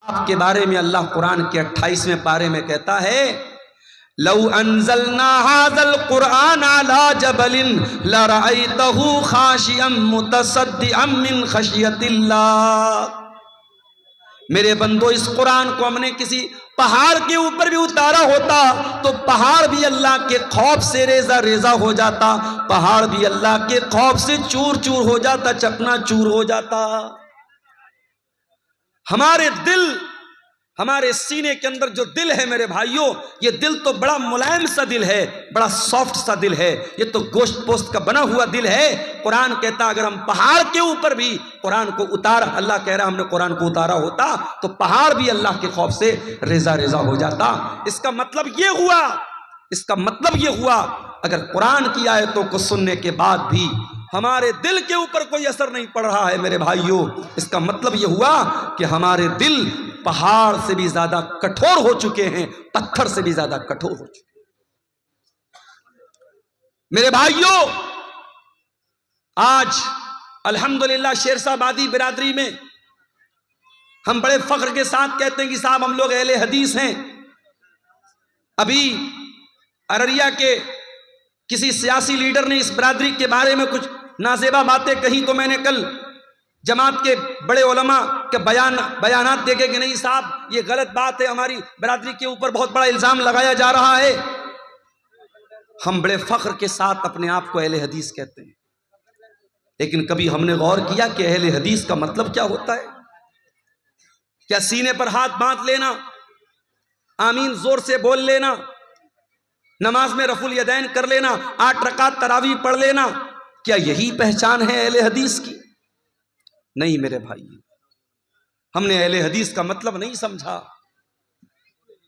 आपके बारे में अल्लाह कुरान के 28वें पारे में कहता है, लौ अंज़लना हाज़ल कुरआन अला जबलिन लरअयतहु खाशिअम मुतसद्दिअम मिन खशियतिल्लाह। मेरे बंदो, इस कुरान को हमने किसी पहाड़ के ऊपर भी उतारा होता तो पहाड़ भी अल्लाह के खौफ से रेजा रेजा हो जाता, पहाड़ भी अल्लाह के खौफ से चूर चूर हो जाता, चकना चूर हो जाता। हमारे दिल, हमारे सीने के अंदर जो दिल है मेरे भाइयों, ये दिल तो बड़ा मुलायम सा दिल है, बड़ा सॉफ्ट सा दिल है, ये तो गोश्त पोस्ट का बना हुआ दिल है। कुरान कहता अगर हम पहाड़ के ऊपर भी कुरान को उतारा, अल्लाह कह रहा हमने कुरान को उतारा होता तो पहाड़ भी अल्लाह के खौफ से रेजा रेजा हो जाता। इसका मतलब ये हुआ, इसका मतलब ये हुआ अगर कुरान की आयतों को सुनने के बाद भी हमारे दिल के ऊपर कोई असर नहीं पड़ रहा है मेरे भाइयों, इसका मतलब यह हुआ कि हमारे दिल पहाड़ से भी ज्यादा कठोर हो चुके हैं, पत्थर से भी ज्यादा कठोर हो चुके हैं। मेरे भाइयों, आज अल्हम्दुलिल्लाह शेरशाहबादी बिरादरी में हम बड़े फख्र के साथ कहते हैं कि साहब हम लोग अहले हदीस हैं। अभी अररिया के किसी सियासी लीडर ने इस बिरादरी के बारे में कुछ नाजेबा बातें कही तो मैंने कल जमात के बड़े उलमा के बयानात देखे कि नहीं साहब ये गलत बात है, हमारी बिरादरी के ऊपर बहुत बड़ा इल्जाम लगाया जा रहा है। हम बड़े फख्र के साथ अपने आप को अहले हदीस कहते हैं, लेकिन कभी हमने गौर किया कि अहले हदीस का मतलब क्या होता है? क्या सीने पर हाथ बांध लेना, आमीन जोर से बोल लेना, नमाज में रफुल यदैन कर लेना, 8 रकात तरावी पढ़ लेना, क्या यही पहचान है अहले हदीस की? नहीं मेरे भाई, हमने अहले हदीस का मतलब नहीं समझा।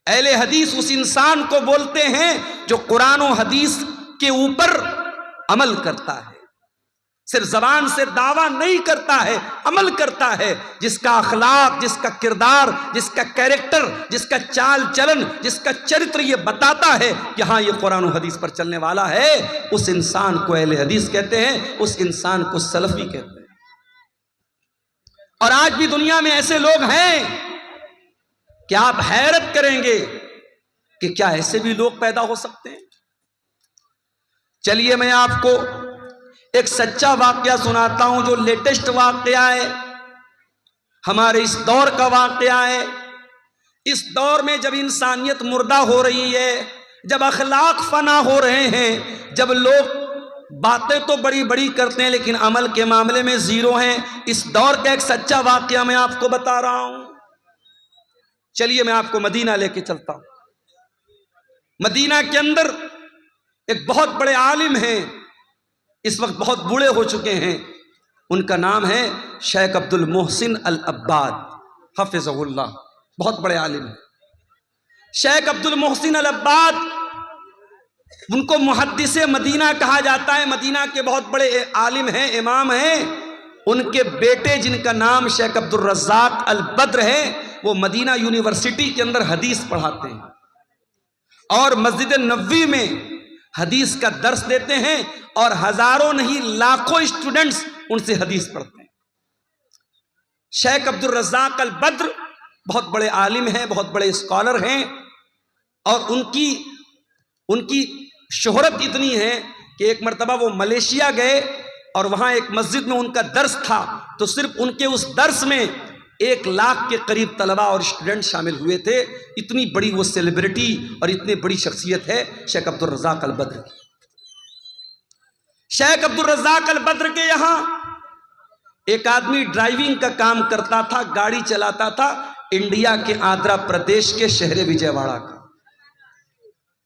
अहले हदीस उस इंसान को बोलते हैं जो कुरान और हदीस के ऊपर अमल करता है, सिर्फ जबान से दावा नहीं करता है, अमल करता है, जिसका अखलाक, जिसका किरदार, जिसका कैरेक्टर, जिसका चाल चलन, जिसका चरित्र ये बताता है कि हाँ ये कुरान और हदीस पर चलने वाला है, उस इंसान को अहले हदीस कहते हैं, उस इंसान को सलफी कहते हैं। और आज भी दुनिया में ऐसे लोग हैं कि आप हैरत करेंगे कि क्या ऐसे भी लोग पैदा हो सकते हैं। चलिए मैं आपको एक सच्चा वाकया सुनाता हूं, जो लेटेस्ट वाकया है, हमारे इस दौर का वाकया है। इस दौर में जब इंसानियत मुर्दा हो रही है, जब अखलाक फना हो रहे हैं, जब लोग बातें तो बड़ी बड़ी करते हैं लेकिन अमल के मामले में जीरो हैं, इस दौर का एक सच्चा वाकया मैं आपको बता रहा हूं। चलिए मैं आपको मदीना लेके चलता हूं। मदीना के अंदर एक बहुत बड़े आलिम हैं, इस वक्त बहुत बूढ़े हो चुके हैं, उनका नाम है शेख अब्दुल मोहसिन अल अब्बाद हफिज़हुल्लाह, बहुत बड़े आलिम हैं शेख अब्दुल मोहसिन अल अब्बाद। उनको मुहद्दिसे मदीना कहा जाता है, मदीना के बहुत बड़े आलिम हैं, इमाम हैं। उनके बेटे जिनका नाम शेख अब्दुल रज़्ज़ाक अल बद्र है, वो मदीना यूनिवर्सिटी के अंदर हदीस पढ़ाते हैं और मस्जिद नबवी में हदीस का दर्स देते हैं और हजारों नहीं लाखों स्टूडेंट्स उनसे हदीस पढ़ते हैं। शेख अब्दुल रज़्ज़ाक अल बद्र बहुत बड़े आलिम हैं, बहुत बड़े स्कॉलर हैं और उनकी शोहरत इतनी है कि एक मरतबा वो मलेशिया गए और वहां एक मस्जिद में उनका दर्स था, तो सिर्फ उनके उस दर्स में 1 लाख के करीब तलबा और स्टूडेंट शामिल हुए थे। इतनी बड़ी वो सेलिब्रिटी और इतनी बड़ी शख्सियत है शेख अब्दुल रज़्ज़ाक अल बद्र की। शेख अब्दुल रज़्ज़ाक अल बद्र के यहां एक आदमी ड्राइविंग का काम करता था, गाड़ी चलाता था, इंडिया के आंध्र प्रदेश के शहर विजयवाड़ा का।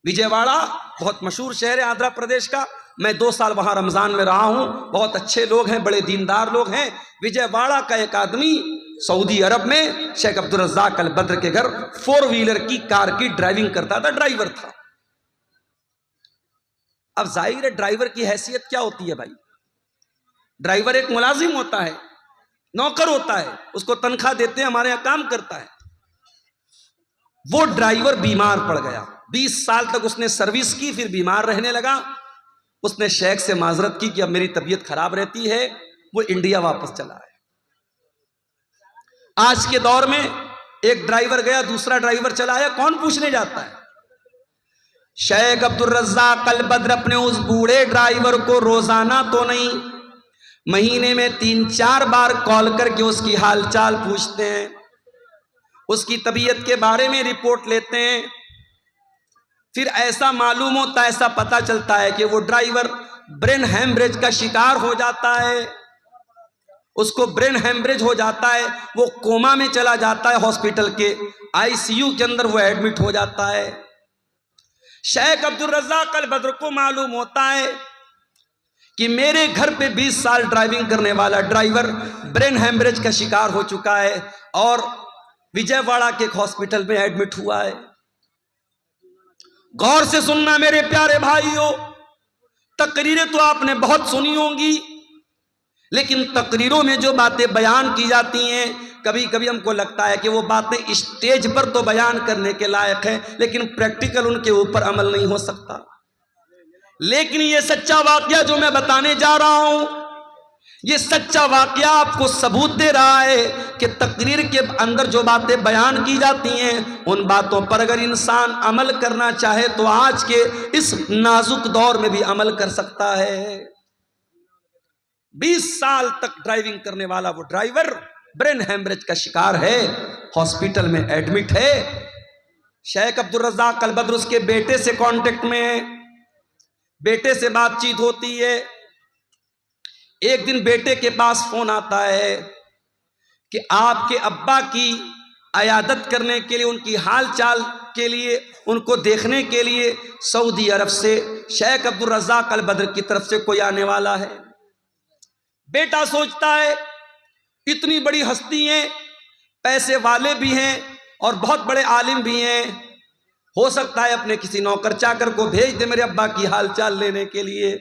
विजयवाड़ा बहुत मशहूर शहर है आंध्र प्रदेश का। मैं 2 साल वहां रमजान में रहा हूं, बहुत अच्छे लोग हैं, बड़े दीनदार लोग हैं। विजयवाड़ा का एक आदमी सऊदी अरब में शेख अब्दुल रज़्ज़ाक अल बद्र के घर 4 व्हीलर की कार की ड्राइविंग करता था, ड्राइवर था। अब जाहिर है ड्राइवर की हैसियत क्या होती है भाई, ड्राइवर एक मुलाजिम होता है, नौकर होता है, उसको तनख्वाह देते हैं, हमारे यहां काम करता है। वो ड्राइवर बीमार पड़ गया, 20 साल तक उसने सर्विस की, फिर बीमार रहने लगा। उसने शेख से माजरत की कि अब मेरी तबीयत खराब रहती है, वो इंडिया वापस चला है। आज के दौर में एक ड्राइवर गया, दूसरा ड्राइवर चला आया, कौन पूछने जाता है? शेख अब्दुल रज़्ज़ाक़ अल बद्र अपने उस बूढ़े ड्राइवर को रोजाना तो नहीं, महीने में 3-4 बार कॉल करके उसकी हालचाल पूछते हैं, उसकी तबीयत के बारे में रिपोर्ट लेते हैं। फिर ऐसा मालूम होता है, ऐसा पता चलता है कि वो ड्राइवर ब्रेन हैमरेज का शिकार हो जाता है, उसको ब्रेन हैमरेज हो जाता है, वो कोमा में चला जाता है, हॉस्पिटल के आईसीयू के अंदर वो एडमिट हो जाता है। शेख अब्दुल रज़्ज़ाक़ अल बद्र को मालूम होता है कि मेरे घर पे 20 साल ड्राइविंग करने वाला ड्राइवर ब्रेन हैमरेज का शिकार हो चुका है और विजयवाड़ा के एक हॉस्पिटल में एडमिट हुआ है। गौर से सुनना मेरे प्यारे भाइयों, तकरीरें तो आपने बहुत सुनी होंगी, लेकिन तकरीरों में जो बातें बयान की जाती हैं, कभी कभी हमको लगता है कि वो बातें स्टेज पर तो बयान करने के लायक है, लेकिन प्रैक्टिकल उनके ऊपर अमल नहीं हो सकता। लेकिन ये सच्चा वाकया जो मैं बताने जा रहा हूं, ये सच्चा वाकया आपको सबूत दे रहा है कि तकरीर के अंदर जो बातें बयान की जाती हैं, उन बातों पर अगर इंसान अमल करना चाहे तो आज के इस नाजुक दौर में भी अमल कर सकता है। 20 साल तक ड्राइविंग करने वाला वो ड्राइवर ब्रेन हैमरेज का शिकार है, हॉस्पिटल में एडमिट है। शेख अब्दुल रज़्ज़ाक़ अल बद्र उसके बेटे से कांटेक्ट में है, बेटे से बातचीत होती है। एक दिन बेटे के पास फोन आता है कि आपके अब्बा की अयादत करने के लिए, उनकी हाल चाल के लिए, उनको देखने के लिए सऊदी अरब से शेख अब्दुल रज़्ज़ाक़ अल बद्र की तरफ से कोई आने वाला है। बेटा सोचता है इतनी बड़ी हस्ती हैं, पैसे वाले भी हैं और बहुत बड़े आलिम भी हैं, हो सकता है अपने किसी नौकर चाकर को भेज दे मेरे अब्बा की हालचाल लेने के लिए।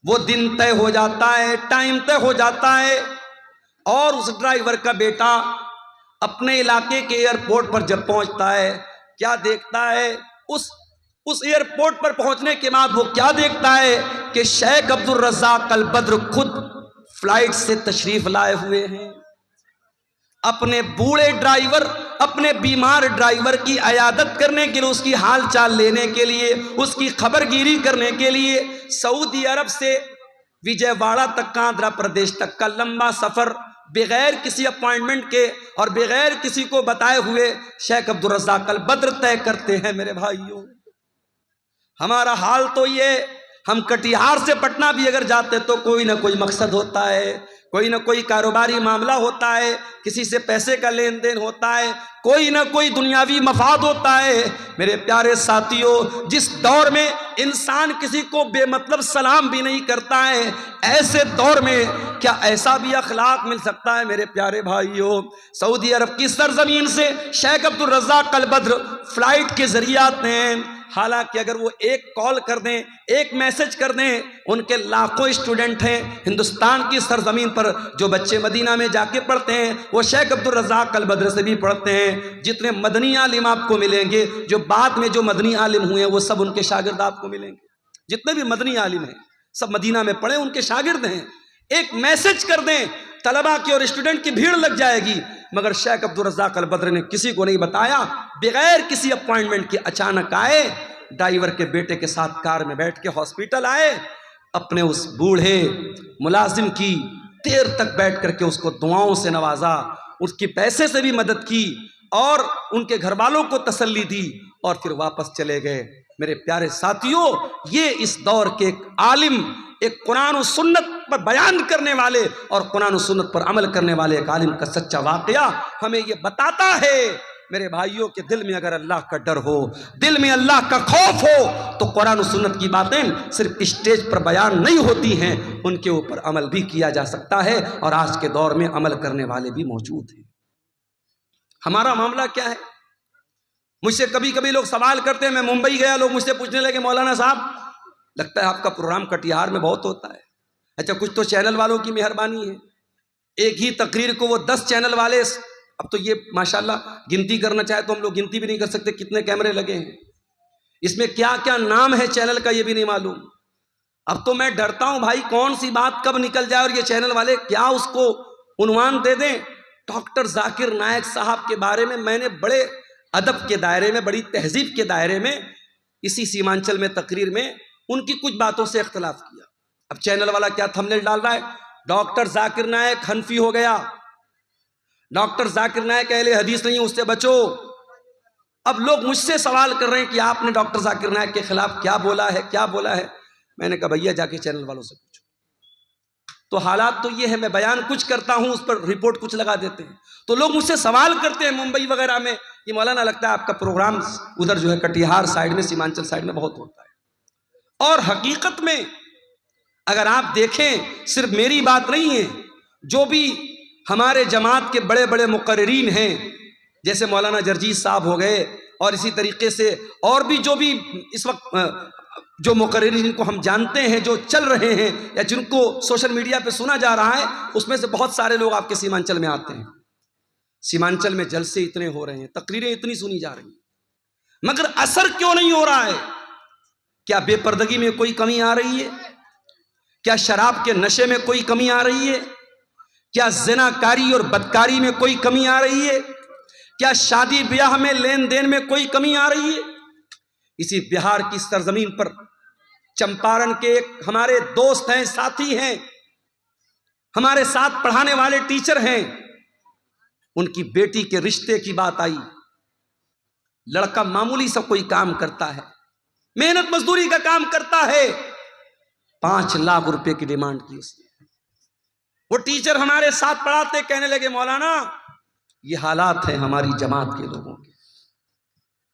वो दिन तय हो जाता है, टाइम तय हो जाता है और उस ड्राइवर का बेटा अपने इलाके के एयरपोर्ट पर जब पहुंचता है, क्या देखता है? उस एयरपोर्ट पर पहुंचने के बाद वो क्या देखता है कि शेख अब्दुल रज़्ज़ाक़ अल बद्र खुद फ्लाइट से तशरीफ लाए हुए हैं। अपने बूढ़े ड्राइवर, अपने बीमार ड्राइवर की अयादत करने के लिए, उसकी हाल चाल लेने के लिए, उसकी खबरगिरी करने के लिए सऊदी अरब से विजयवाड़ा तक का, आंध्र प्रदेश तक का लंबा सफर बगैर किसी अपॉइंटमेंट के और बगैर किसी को बताए हुए शेख अब्दुल रज़्ज़ाक़ अल बद्र तय करते हैं। मेरे भाइयों, हमारा हाल तो ये, हम कटिहार से पटना भी अगर जाते तो कोई ना कोई मकसद होता है, कोई ना कोई कारोबारी मामला होता है, किसी से पैसे का लेन देन होता है, कोई ना कोई दुनियावी मफाद होता है। मेरे प्यारे साथियों, जिस दौर में इंसान किसी को बेमतलब सलाम भी नहीं करता है, ऐसे दौर में क्या ऐसा भी अखलाक मिल सकता है? मेरे प्यारे भाइयों, सऊदी अरब की सरजमीन से शेख अब्दुल रज़्ज़ाक़ अल बद्र फ्लाइट के जरिए आते हैं। हालांकि अगर वो एक कॉल कर दें, एक मैसेज कर दें, उनके लाखों स्टूडेंट हैं हिंदुस्तान की सरजमीन पर, जो बच्चे मदीना में जाके पढ़ते हैं वो शेख अब्दुल रज़्ज़ाक़ अल बद्र से भी पढ़ते हैं। जितने मदनी आलिम आपको मिलेंगे, जो बाद में जो मदनी आलिम हुए हैं, वो सब उनके शागिर्द आपको मिलेंगे। जितने भी मदनी आलिम हैं सब मदीना में पढ़े, उनके शागिर्द हैं। एक मैसेज कर दें, तलबा की और स्टूडेंट की भीड़ लग जाएगी। मगर शेख अब्दुल रज़्ज़ाक़ अल बद्र ने किसी को नहीं बताया, बगैर किसी अपॉइंटमेंट के अचानक आए, ड्राइवर के बेटे के साथ कार में बैठ के हॉस्पिटल आए, अपने उस बूढ़े मुलाजिम की देर तक बैठ करके उसको दुआओं से नवाजा, उसकी पैसे से भी मदद की और उनके घर वालों को तसल्ली दी और फिर वापस चले गए। मेरे प्यारे साथियों, ये इस दौर के एक आलिम, एक कुरान और सुन्नत पर बयान करने वाले और कुरान और सुन्नत पर अमल करने वाले एक आलिम का सच्चा वाकया हमें ये बताता है। मेरे भाइयों के दिल में अगर अल्लाह का डर हो, दिल में अल्लाह का खौफ हो, तो कुरान और सुन्नत की बातें सिर्फ स्टेज पर बयान नहीं होती हैं, उनके ऊपर अमल भी किया जा सकता है और आज के दौर में अमल करने वाले भी मौजूद हैं। हमारा मामला क्या है? मुझसे कभी कभी लोग सवाल करते हैं, मैं मुंबई गया, लोग मुझसे पूछने लगे, मौलाना साहब लगता है आपका प्रोग्राम कटिहार में बहुत होता है। अच्छा, कुछ तो चैनल वालों की मेहरबानी है, एक ही तकरीर को वो 10 चैनल वाले, अब तो ये माशाल्लाह गिनती करना चाहे तो हम लोग गिनती भी नहीं कर सकते कितने कैमरे लगे हैं, इसमें क्या क्या नाम है चैनल का ये भी नहीं मालूम। अब तो मैं डरता हूं भाई, कौन सी बात कब निकल जाए और ये चैनल वाले क्या उसको उन्वान दे दें डॉक्टर जाकिर नायक साहब के बारे में मैंने बड़े अदब के दायरे में, बड़ी तहजीब के दायरे में, इसी सीमांचल में तकरीर में उनकी कुछ बातों से इख्तलाफ किया। अब चैनल वाला क्या थंबनेल डाल रहा है, डॉक्टर जाकिर नायक हनफी हो गया, डॉक्टर जाकिर नायक अहले हदीस नहीं, उससे बचो। अब लोग मुझसे सवाल कर रहे हैं कि आपने डॉक्टर जाकिर नायक के खिलाफ क्या बोला है, क्या बोला है। मैंने कहा भैया जाके चैनल वालों से पूछो। तो हालात तो ये है, मैं बयान कुछ करता हूं, उस पर रिपोर्ट कुछ लगा देते हैं। तो लोग मुझसे सवाल करते हैं मुंबई वगैरह में कि मौलाना लगता है आपका प्रोग्राम उधर जो है कटिहार साइड में, सीमांचल साइड में बहुत होता है। और हकीकत में अगर आप देखें, सिर्फ मेरी बात नहीं है, जो भी हमारे जमात के बड़े बड़े मुकर्रिरीन हैं, जैसे मौलाना जरजीत साहब हो गए, और इसी तरीके से और भी जो भी इस वक्त जो मुकर्रिरीन जिनको हम जानते हैं, जो चल रहे हैं या जिनको सोशल मीडिया पे सुना जा रहा है, उसमें से बहुत सारे लोग आपके सीमांचल में आते हैं। सीमांचल में जलसे इतने हो रहे हैं, तकरीरें इतनी सुनी जा रही हैं, मगर असर क्यों नहीं हो रहा है? क्या बेपर्दगी में कोई कमी आ रही है? क्या शराब के नशे में कोई कमी आ रही है? क्या ज़िनाकारी और बदकारी में कोई कमी आ रही है? क्या शादी ब्याह में लेन देन में कोई कमी आ रही है? इसी बिहार की सरजमीन पर चंपारण के एक हमारे दोस्त हैं, साथी हैं, हमारे साथ पढ़ाने वाले टीचर हैं, उनकी बेटी के रिश्ते की बात आई। लड़का मामूली सा कोई काम करता है, मेहनत मजदूरी का काम करता है, 5 लाख रुपए की डिमांड की उसने। वो टीचर हमारे साथ पढ़ाते, कहने लगे मौलाना ये हालात है हमारी जमात के लोगों के।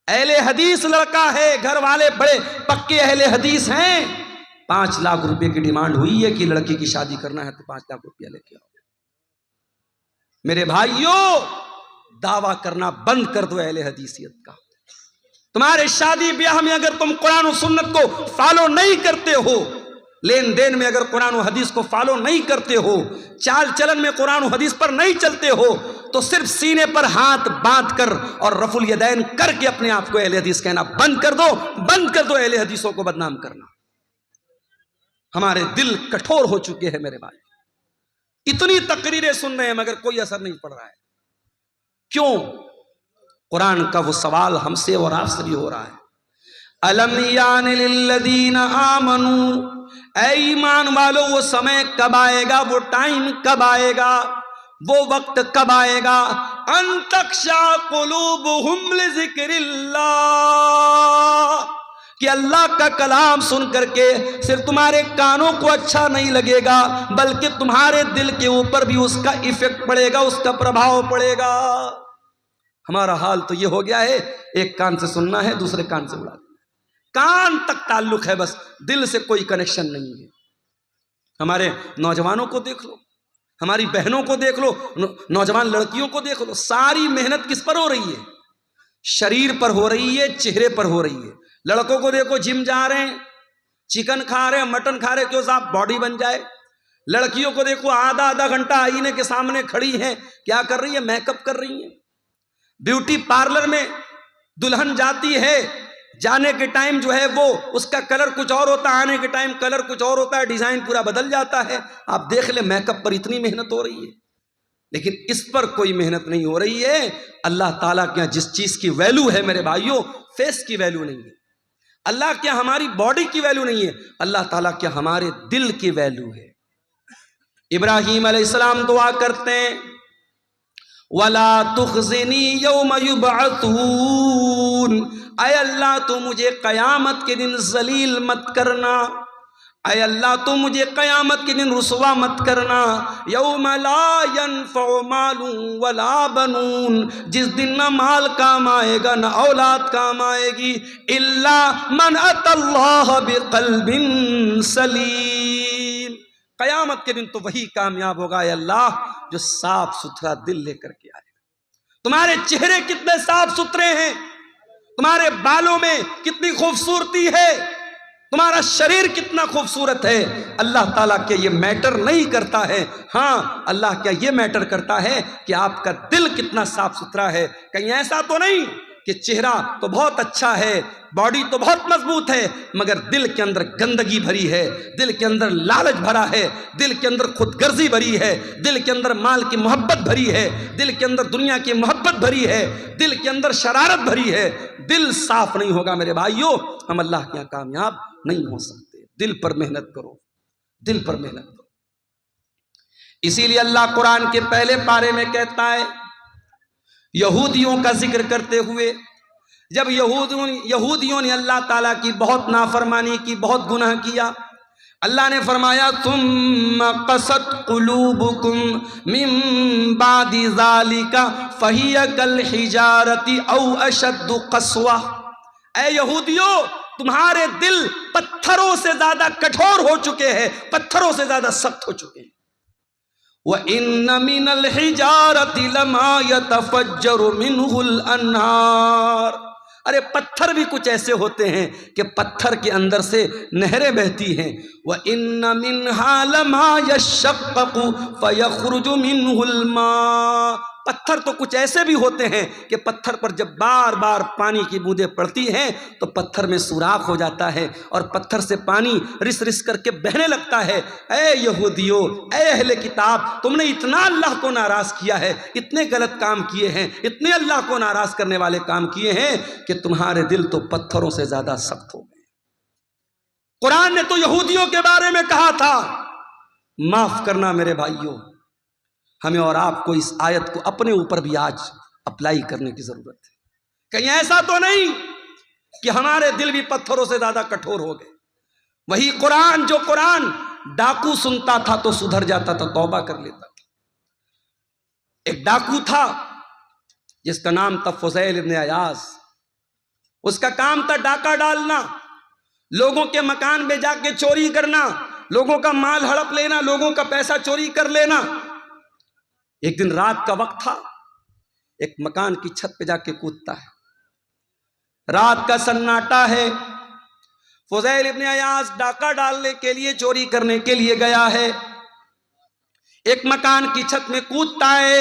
अहले हदीस लड़का है, घर वाले बड़े पक्के अहले हदीस हैं, 5 लाख रुपए की डिमांड हुई है कि लड़की की शादी करना है तो 5 लाख रुपया लेके आओ। मेरे भाइयों, दावा करना बंद कर दो अहले हदीसियत का। तुम्हारे शादी ब्याह में अगर तुम कुरान और सुन्नत को फॉलो नहीं करते हो, लेन देन में अगर कुरान और हदीस को फॉलो नहीं करते हो, चाल चलन में कुरान और हदीस पर नहीं चलते हो, तो सिर्फ सीने पर हाथ बांध कर और रफुल यदैन करके अपने आप को अहले हदीस कहना बंद कर दो, बंद कर दो अहले हदीसों को बदनाम करना। हमारे दिल कठोर हो चुके हैं मेरे भाई, इतनी तकरीरें सुन रहे हैं मगर कोई असर नहीं पड़ रहा है। क्यों? कुरान का वो सवाल हमसे और आपसे भी हो रहा है, अलम यान लिल्लदीना आमनू, ऐ ईमान वालों वो समय कब आएगा, वो टाइम कब आएगा, वो वक्त कब आएगा, अंतक्षा कुलूबुहुम लिज़िक्रिल्लाह, कि अल्लाह का कलाम सुन करके सिर्फ तुम्हारे कानों को अच्छा नहीं लगेगा, बल्कि तुम्हारे दिल के ऊपर भी उसका इफेक्ट पड़ेगा, उसका प्रभाव पड़ेगा। हमारा हाल तो ये हो गया है, एक कान से सुनना है, दूसरे कान से उड़ा देना, कान तक ताल्लुक है, बस दिल से कोई कनेक्शन नहीं है। हमारे नौजवानों को देख लो, हमारी बहनों को देख लो, नौजवान लड़कियों को देख लो, सारी मेहनत किस पर हो रही है? शरीर पर हो रही है, चेहरे पर हो रही है। लड़कों को देखो, जिम जा रहे हैं, चिकन खा रहे हैं, मटन खा रहे हैं, क्यों साहब बॉडी बन जाए। लड़कियों को देखो, आधा आधा घंटा आईने के सामने खड़ी हैं, क्या कर रही है? मेकअप कर रही है। ब्यूटी पार्लर में दुल्हन जाती है, जाने के टाइम जो है वो उसका कलर कुछ और होता है, आने के टाइम कलर कुछ और होता है, डिजाइन पूरा बदल जाता है। आप देख ले, मेकअप पर इतनी मेहनत हो रही है, लेकिन इस पर कोई मेहनत नहीं हो रही है। अल्लाह ताला के यहाँ जिस चीज की वैल्यू है मेरे भाइयों, फेस की वैल्यू नहीं है। अल्लाह के यहाँ हमारी बॉडी की वैल्यू नहीं है, अल्लाह ताला के यहाँ हमारे दिल की वैल्यू है। इब्राहीम अलैहिस्सलाम दुआ करते हैं, वला तुखज़िनी यौम युबअसून, ऐ अल्लाह तू मुझे क़यामत के दिन जलील मत करना, ऐ अल्लाह तू मुझे क़यामत के दिन रुसवा मत करना। यौम ला यनफ़उ मालुन वला बनून, जिस दिन न माल काम आएगा न औलाद काम आएगी, इल्ला मन अतल्लाह बिक़ल्बिन सलीम। क़यामत के दिन तो वही कामयाब होगा अल्लाह जो साफ सुथरा दिल लेकर के आएगा। तुम्हारे चेहरे कितने साफ सुथरे हैं, तुम्हारे बालों में कितनी खूबसूरती है, तुम्हारा शरीर कितना खूबसूरत है, अल्लाह ताला के ये मैटर नहीं करता है। हाँ, अल्लाह क्या ये मैटर करता है कि आपका दिल कितना साफ सुथरा है। कहीं ऐसा तो नहीं कि चेहरा तो बहुत अच्छा है, बॉडी तो बहुत मजबूत है, मगर दिल के अंदर गंदगी भरी है, दिल के अंदर लालच भरा है, दिल के अंदर खुदगर्जी भरी है, दिल के अंदर माल की मोहब्बत भरी है, दिल के अंदर दुनिया की मोहब्बत भरी है, दिल के अंदर शरारत भरी है। दिल साफ नहीं होगा मेरे भाइयों, हम अल्लाह के यहाँ कामयाब नहीं हो सकते। दिल पर मेहनत करो, दिल पर मेहनत करो। इसीलिए अल्लाह कुरान के पहले पारे में कहता है, यहूदियों का जिक्र करते हुए, जब यहूदियों ने अल्लाह ताला की बहुत नाफरमानी की, बहुत गुनाह किया, अल्लाह ने फरमाया तुम क़सत क़ुलूबुकुम मिन बादि ज़ालिका फ़हिय कल हिजारति औ अशद्दु क़स्वा। ऐ यहूदियों, तुम्हारे दिल पत्थरों से ज्यादा कठोर हो चुके हैं, पत्थरों से ज्यादा सख्त हो चुके हैं। व इन्न मिनल हिजारति लमा यतफज्जरु मिनहुल अन्हार। अरे पत्थर भी कुछ ऐसे होते हैं कि पत्थर के अंदर से नहरें बहती हैं। व इन्न मिनहा लमा यशक्ककु फयखरुजु मिनहुल मा। पत्थर तो कुछ ऐसे भी होते हैं कि पत्थर पर जब बार बार पानी की बूंदें पड़ती हैं तो पत्थर में सुराख हो जाता है और पत्थर से पानी रिस रिस करके बहने लगता है। ऐ यहूदियों, ऐ अहले किताब, तुमने इतना अल्लाह को नाराज किया है, इतने गलत काम किए हैं, इतने अल्लाह को नाराज करने वाले काम किए हैं कि तुम्हारे दिल तो पत्थरों से ज्यादा सख्त हो गए। कुरान ने तो यहूदियों के बारे में कहा था। माफ करना मेरे भाइयों, हमें और आपको इस आयत को अपने ऊपर भी आज अप्लाई करने की जरूरत है। कहीं ऐसा तो नहीं कि हमारे दिल भी पत्थरों से ज्यादा कठोर हो गए। वही कुरान, जो कुरान डाकू सुनता था तो सुधर जाता था, तौबा कर लेता था। एक डाकू था जिसका नाम था फुज़ैल इब्न अयाज़। उसका काम था डाका डालना, लोगों के मकान में जाके चोरी करना, लोगों का माल हड़प लेना, लोगों का पैसा चोरी कर लेना। एक दिन रात का वक्त था, एक मकान की छत पे जाके कूदता है। रात का सन्नाटा है, फुज़ैल इब्न अयाज़ डाका डालने के लिए, चोरी करने के लिए गया है। एक मकान की छत में कूदता है।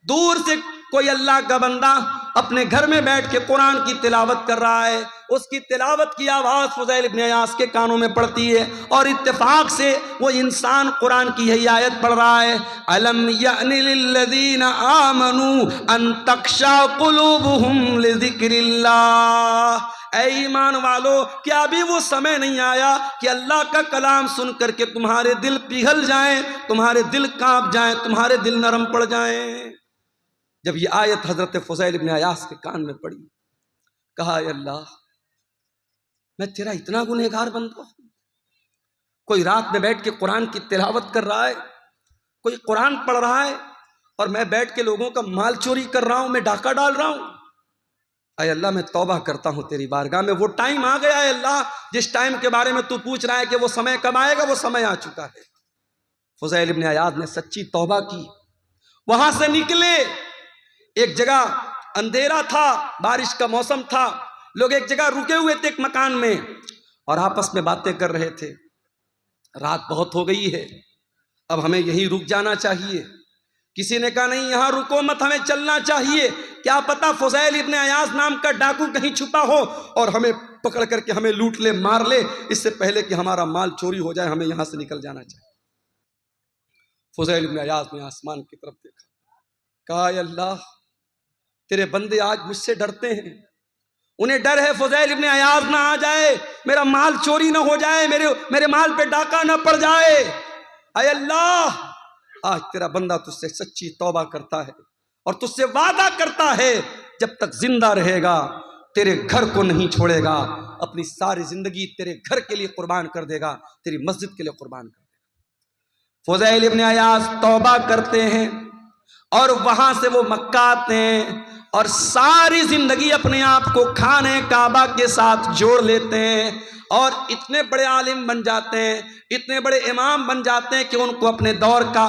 दूर से कोई अल्लाह का बंदा अपने घर में बैठ के कुरान की तिलावत कर रहा है। उसकी तिलावत की आवाज़ फुज़ैल इब्न अयाज़ के कानों में पड़ती है और इत्तेफाक से वो इंसान कुरान की यही आयत पढ़ रहा है, अलम यअनि लिल्लज़ीना आमनू अन तख्शा क़ुलूबुहुम लिज़िक्रिल्लाह। ऐ ईमान वालो, क्या अभी वो समय नहीं आया कि अल्लाह का कलाम सुन करके तुम्हारे दिल पिघल जाएं, तुम्हारे दिल कांप जाएं, तुम्हारे दिल नरम पड़ जाएं। जब ये आयत हजरत फुज़ैल इब्न अयाज़ के कान में पड़ी, कहा अल्लाह, मैं तेरा इतना गुनहगार बंदा हूं। कोई रात में बैठ के कुरान की तिलावत कर रहा है, कोई कुरान पढ़ रहा है और मैं बैठ के लोगों का माल चोरी कर रहा हूं, मैं डाका डाल रहा हूं। अय अल्लाह, मैं तौबा करता हूं तेरी बारगाह में। वो टाइम आ गया है अल्लाह, जिस टाइम के बारे में तू पूछ रहा है कि वो समय कब आएगा, वो समय आ चुका है। फुज़ैल इब्न अयाज़ ने सच्ची तौबा की, वहां से निकले। एक जगह अंधेरा था, बारिश का मौसम था, लोग एक जगह रुके हुए थे एक मकान में और आपस में बातें कर रहे थे। रात बहुत हो गई है, अब हमें यहीं रुक जाना चाहिए। किसी ने कहा नहीं, यहां रुको मत, हमें चलना चाहिए। क्या पता फुज़ैल इब्न अयाज़ नाम का डाकू कहीं छुपा हो और हमें पकड़ करके हमें लूट ले, मार ले, इससे पहले कि हमारा माल चोरी हो जाए, हमें यहां से निकल जाना चाहिए। फुज़ैल इब्न अयाज़ ने आसमान की तरफ देखा, कहा अल्लाह, तेरे बंदे आज मुझसे डरते हैं। उन्हें डर है फुज़ैल इब्न अयाज़ ना आ जाए, मेरा माल चोरी ना हो जाए, मेरे माल पे डाका ना पड़ जाए। अय अल्लाह, आज तेरा बंदा तुझसे सच्ची तौबा करता है और तुझसे वादा करता है जब तक जिंदा रहेगा तेरे घर को नहीं छोड़ेगा, अपनी सारी जिंदगी तेरे घर के लिए कुर्बान कर देगा, तेरी मस्जिद के लिए कुर्बान कर देगा। फुज़ैल इब्न अयाज़ तौबा करते हैं और वहां से वो मक्का आते हैं और सारी जिंदगी अपने आप को खाने काबा के साथ जोड़ लेते हैं और इतने बड़े आलिम बन जाते हैं, इतने बड़े इमाम बन जाते हैं कि उनको अपने दौर का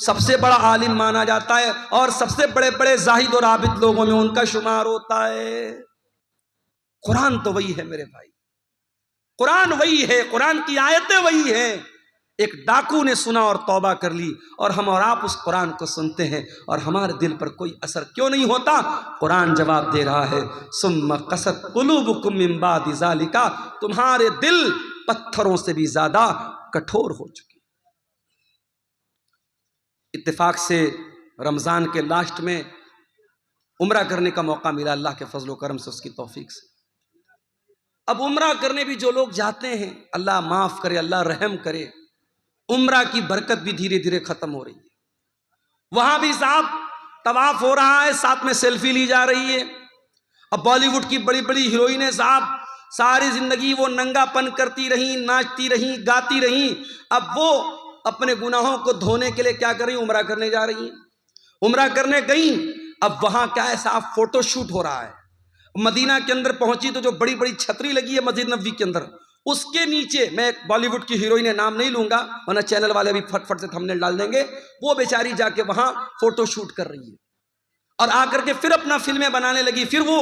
सबसे बड़ा आलिम माना जाता है और सबसे बड़े बड़े जाहिद और आबिद लोगों में उनका शुमार होता है। कुरान तो वही है मेरे भाई, कुरान वही है, कुरान की आयतें वही हैं एक डाकू ने सुना और तौबा कर ली, और हम और आप उस कुरान को सुनते हैं और हमारे दिल पर कोई असर क्यों नहीं होता? कुरान जवाब दे रहा है, सुम्मा क़सत क़ुलूबुकुम मिन बादि ज़ालिका, तुम्हारे दिल पत्थरों से भी ज्यादा कठोर हो चुके। इत्तेफाक से रमजान के लास्ट में उम्रा करने का मौका मिला, अल्लाह के फजलो करम से, उसकी तौफीक से। अब उम्रा करने भी जो लोग जाते हैं, अल्लाह माफ करे, अल्लाह रहम करे, उम्रा की बरकत भी धीरे धीरे खत्म हो रही है। वहां भी साहब तवाफ हो रहा है, साथ में सेल्फी ली जा रही है। अब बॉलीवुड की बड़ी बड़ी हीरोइनें साहब सारी जिंदगी वो नंगापन करती रही, नाचती रही, गाती रही, अब वो अपने गुनाहों को धोने के लिए क्या कर रही? उम्रा करने जा रही हैं। उम्रा करने गई, अब वहां क्या है साहब, फोटो शूट हो रहा है। मदीना के अंदर पहुंची तो जो बड़ी बड़ी छतरी लगी है मस्जिद नबवी के अंदर, उसके नीचे, मैं एक बॉलीवुड की हीरोइन है, नाम नहीं लूंगा वरना चैनल वाले भी फटफट से थंबनेल डाल देंगे, वो बेचारी जाके वहां फोटो शूट कर रही है और आकर के फिर अपना फिल्में बनाने लगी। फिर वो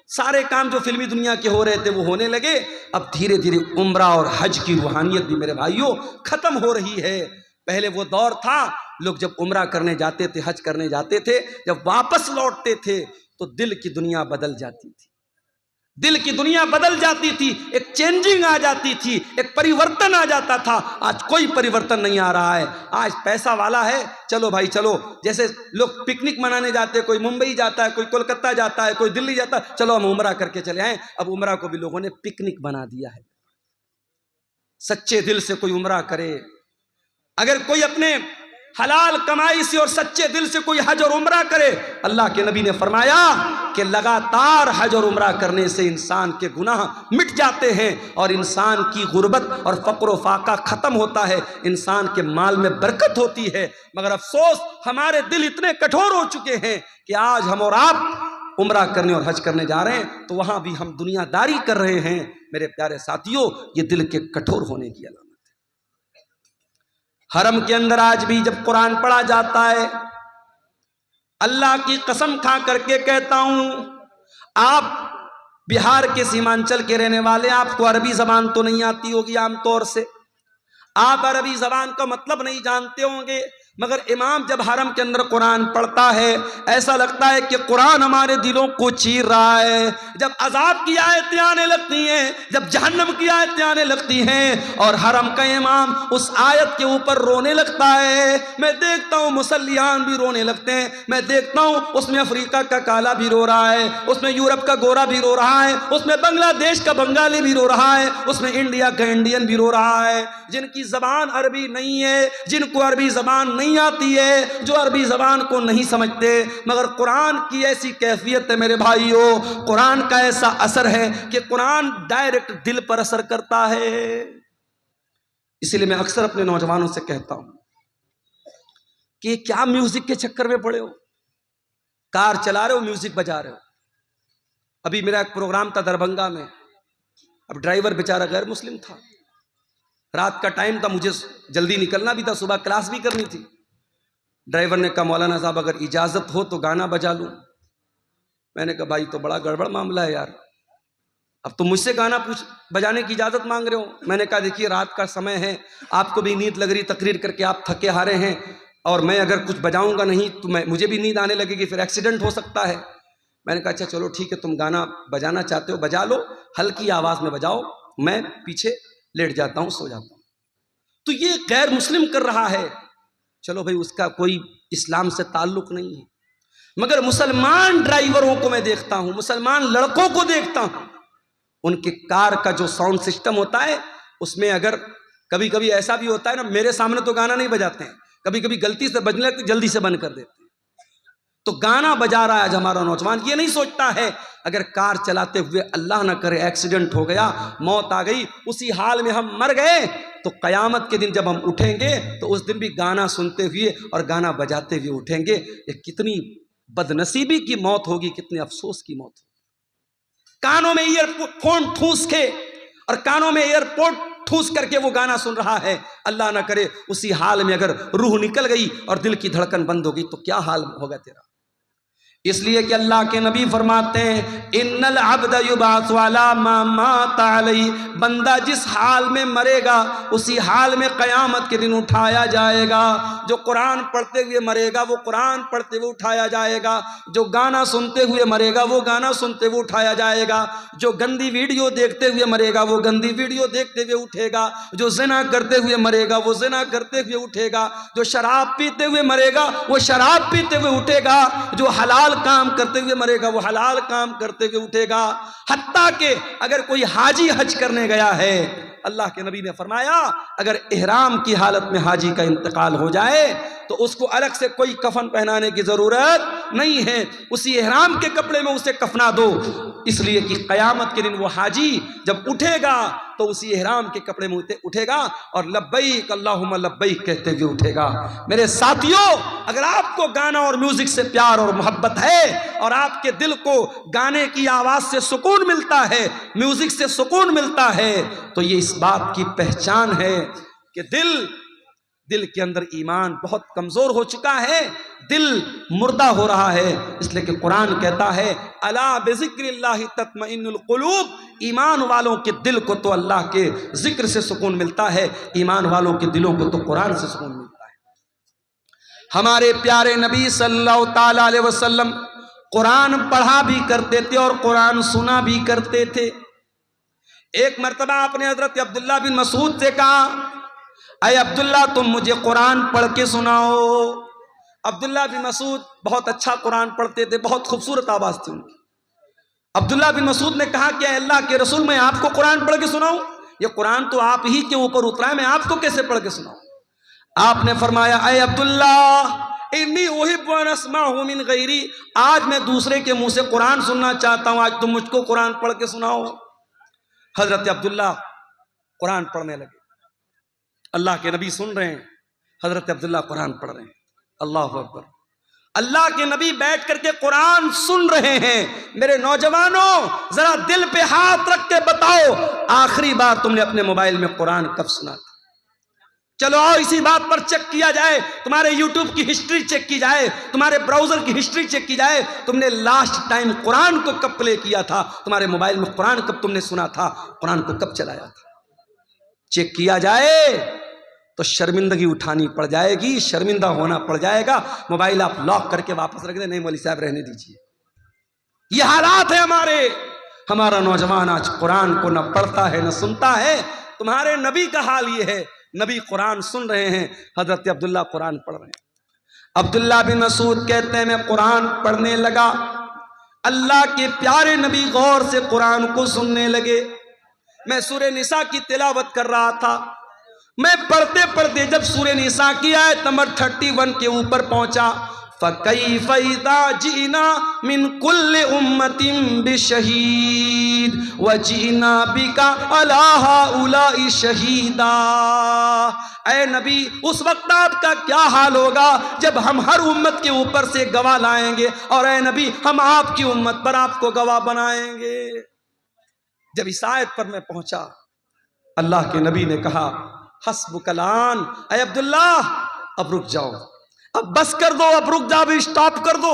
सारे काम जो फिल्मी दुनिया के हो रहे थे वो होने लगे। अब धीरे धीरे उम्रा और हज की रूहानियत भी मेरे भाइयों खत्म हो रही है। पहले वो दौर था, लोग जब उम्रा करने जाते थे, हज करने जाते थे, जब वापस लौटते थे तो दिल की दुनिया बदल जाती थी, दिल की दुनिया बदल जाती थी, एक चेंजिंग आ जाती थी, एक परिवर्तन आ जाता था। आज कोई परिवर्तन नहीं आ रहा है। आज पैसा वाला है, चलो भाई चलो, जैसे लोग पिकनिक मनाने जाते हैं, कोई मुंबई जाता है, कोई कोलकाता जाता है, कोई दिल्ली जाता है, चलो हम उम्रा करके चले आए। अब उम्रा को भी लोगों ने पिकनिक बना दिया है। सच्चे दिल से कोई उम्रा करे, अगर कोई अपने हलाल कमाई से और सच्चे दिल से कोई हज और उम्रा करे, अल्लाह के नबी ने फरमाया कि लगातार हज और उम्रा करने से इंसान के गुनाह मिट जाते हैं और इंसान की गुर्बत और फक्र फाका खत्म होता है, इंसान के माल में बरकत होती है। मगर अफसोस हमारे दिल इतने कठोर हो चुके हैं कि आज हम और आप उम्रा करने और हज करने जा रहे हैं तो वहां भी हम दुनियादारी कर रहे हैं। मेरे प्यारे साथियों, ये दिल के कठोर होने की अलामत। हरम के अंदर आज भी जब कुरान पढ़ा जाता है, अल्लाह की कसम खा करके कहता हूं, आप बिहार के सीमांचल के रहने वाले, आपको अरबी जबान तो नहीं आती होगी, आमतौर से आप अरबी जबान का मतलब नहीं जानते होंगे, मगर इमाम जब हरम के अंदर कुरान पढ़ता है ऐसा लगता है कि कुरान हमारे दिलों को चीर रहा है। जब अजाब की आयतें आने लगती हैं, जब जहन्नम की आयतें आने लगती हैं और हरम का इमाम उस आयत के ऊपर रोने लगता है, मैं देखता हूँ मुसल्लियान भी रोने लगते हैं, मैं देखता हूँ उसमें अफ्रीका का काला भी रो रहा है, उसमें यूरोप का गोरा भी रो रहा है, उसमें बांग्लादेश का बंगाली भी रो रहा है, उसमें इंडिया का इंडियन भी रो रहा है। जिनकी जबान अरबी नहीं है, जिनको अरबी जबान नहीं आती है, जो अरबी जबान को नहीं समझते, मगर कुरान की ऐसी कैफियत है मेरे भाइयों, कुरान का ऐसा असर है कि कुरान डायरेक्ट दिल पर असर करता है। इसलिए मैं अक्सर अपने नौजवानों से कहता हूं कि क्या म्यूजिक के चक्कर में पड़े हो, कार चला रहे हो म्यूजिक बजा रहे हो। अभी मेरा एक प्रोग्राम था दरभंगा में, अब ड्राइवर बेचारा गैर मुस्लिम था, रात का टाइम था, मुझे जल्दी निकलना भी था, सुबह क्लास भी करनी थी। ड्राइवर ने कहा मौलाना साहब अगर इजाजत हो तो गाना बजा लूं। मैंने कहा भाई तो बड़ा गड़बड़ मामला है यार, अब तो मुझसे गाना बजाने की इजाजत मांग रहे हो। मैंने कहा देखिए रात का समय है, आपको भी नींद लग रही, तकरीर करके आप थके हारे हैं, और मैं अगर कुछ बजाऊंगा नहीं तो मुझे भी नींद आने लगेगी, फिर एक्सीडेंट हो सकता है। मैंने कहा अच्छा चलो ठीक है, तुम गाना बजाना चाहते हो बजा लो, हल्की आवाज में बजाओ, मैं पीछे लेट जाता हूं, सो जाता हूं। तो ये गैर मुस्लिम कर रहा है, चलो भाई उसका कोई इस्लाम से ताल्लुक नहीं है, मगर मुसलमान ड्राइवरों को मैं देखता हूं, मुसलमान लड़कों को देखता हूं, उनके कार का जो साउंड सिस्टम होता है उसमें अगर कभी कभी ऐसा भी होता है ना, मेरे सामने तो गाना नहीं बजाते हैं, कभी कभी गलती से बजने लगते जल्दी से बंद कर देते हैं। तो गाना बजा रहा है आज हमारा नौजवान, ये नहीं सोचता है अगर कार चलाते हुए अल्लाह ना करे एक्सीडेंट हो गया, मौत आ गई, उसी हाल में हम मर गए, तो कयामत के दिन जब हम उठेंगे तो उस दिन भी गाना सुनते हुए और गाना बजाते हुए उठेंगे। ये कितनी बदनसीबी की मौत होगी, कितने अफसोस की मौत होगी। कानों में ईयरफोन ठूस के और कानों में एयरपोर्ट ठूस करके वो गाना सुन रहा है, अल्लाह ना करे उसी हाल में अगर रूह निकल गई और दिल की धड़कन बंद हो गई तो क्या हाल होगा तेरा। इसलिए कि अल्लाह के नबी फरमाते हैं इन्नल अब्द युबासु अला मा माता अलैहि, बंदा जिस हाल में मरेगा उसी हाल में क़यामत के दिन उठाया जाएगा। जो कुरान पढ़ते हुए मरेगा वो कुरान पढ़ते हुए उठाया जाएगा, जो गाना सुनते हुए मरेगा वो गाना सुनते हुए उठाया जाएगा, जो गंदी वीडियो देखते हुए मरेगा वो गंदी वीडियो देखते हुए उठेगा, जो ज़िना करते हुए मरेगा वो ज़िना करते हुए उठेगा, जो शराब पीते हुए मरेगा वो शराब पीते हुए उठेगा, जो हलाल काम करते हुए मरेगा वो हलाल काम करते हुए उठेगा। हत्ता के अगर कोई हाजी हज करने गया है, अल्लाह के नबी ने फरमाया अगर इहराम की हालत में हाजी का इंतकाल हो जाए तो उसको अलग से कोई कफन पहनाने की जरूरत नहीं है, उसी इहराम के कपड़े में उसे कफना दो, इसलिए कि क़यामत के दिन वो हाजी जब उठेगा तो उसी इहराम के कपड़े में उठेगा और लब्बैक अल्लाहुम्मा लब्बैक कहते हुए उठेगा। मेरे साथियों, अगर आपको गाना और म्यूजिक से प्यार और मोहब्बत है और आपके दिल को गाने की आवाज से सुकून मिलता है, म्यूजिक से सुकून मिलता है, तो ये इस बात की पहचान है कि दिल के अंदर ईमान बहुत कमजोर हो चुका है, दिल मुर्दा हो रहा है। इसलिए कि कुरान कहता है अला बिज़िक्रिल्लाहि तत्मइन्नुल कुलूब, ईमान वालों के दिल को तो अल्लाह के जिक्र से सुकून मिलता है, ईमान वालों के दिलों को तो कुरान से सुकून मिलता है। हमारे प्यारे नबी सल्लल्लाहु ताला अलैहि वसल्लम कुरान पढ़ा भी करते थे और कुरान सुना भी करते थे। एक मर्तबा आपने हजरत अब्दुल्ला बिन मसूद से कहा, अय अब्दुल्ला तुम मुझे कुरान पढ़ के सुनाओ। अब्दुल्ला बिन मसूद बहुत अच्छा कुरान पढ़ते थे, बहुत खूबसूरत आवाज थी उनकी। अब्दुल्ला बिन मसूद ने कहा कि अल्लाह के रसूल मैं आपको कुरान पढ़ के सुनाऊं? ये कुरान तो आप ही के ऊपर उतरा है, मैं आपको कैसे पढ़ के सुनाऊं? आपने फरमाया अय अब्दुल्ला इन्नी उहिब्बु अन अस्माअहु मिन गैरी, आज मैं दूसरे के मुंह से कुरान सुनना चाहता हूं, आज तुम मुझको कुरान पढ़ के सुनाओ। हजरत अब्दुल्ला कुरान पढ़ने लगे, अल्लाह के नबी सुन रहे हैं, हजरत अब्दुल्ला कुरान पढ़ रहे हैं। अल्लाह अकबर, अल्लाह के नबी बैठ करके कुरान सुन रहे हैं। मेरे नौजवानों, जरा दिल पे हाथ रख के बताओ आखिरी बार तुमने अपने मोबाइल में कुरान कब सुना था? चलो आओ इसी बात पर चेक किया जाए, तुम्हारे यूट्यूब की हिस्ट्री चेक की जाए, तुम्हारे ब्राउजर की हिस्ट्री चेक की जाए, तुमने लास्ट टाइम कुरान को कब प्ले किया था, तुम्हारे मोबाइल में कुरान कब तुमने सुना था, कुरान को कब चलाया था। चेक किया जाए तो शर्मिंदगी उठानी पड़ जाएगी, शर्मिंदा होना पड़ जाएगा। मोबाइल आप लॉक करके वापस रख दे, नहीं मौलवी साहब रहने दीजिए। ये हालात है हमारे। हमारा नौजवान आज कुरान को न पढ़ता है न सुनता है। तुम्हारे नबी का हाल ये है, नबी कुरान सुन रहे हैं, हजरत अब्दुल्ला कुरान पढ़ रहे हैं। अब्दुल्ला बिन मसूद कहते हैं मैं कुरान पढ़ने लगा, अल्लाह के प्यारे नबी गौर से कुरान को सुनने लगे। मैं सूरे निसा की तिलावत कर रहा था, मैं पढ़ते पढ़ते जब सूरे निसा की आयत नंबर 31 के ऊपर पहुंचा, फ़कैफ़ इज़ा जीना मिन कुल्लि उम्मतिन बिशहीद व जीना बिका अला हाउलाई शहीदा। ऐ नबी, उस वक्त आपका क्या हाल होगा जब हम हर उम्मत के ऊपर से गवाह लाएंगे, और ऐ नबी हम आपकी उम्मत पर आपको गवाह बनाएंगे। जब इस आयत पर मैं पहुंचा, अल्लाह के नबी ने कहा हस्बुकलान, ऐ अब्दुल्ला अब रुक जाओ, अब बस कर दो, अब रुक जाओ, स्टॉप कर दो।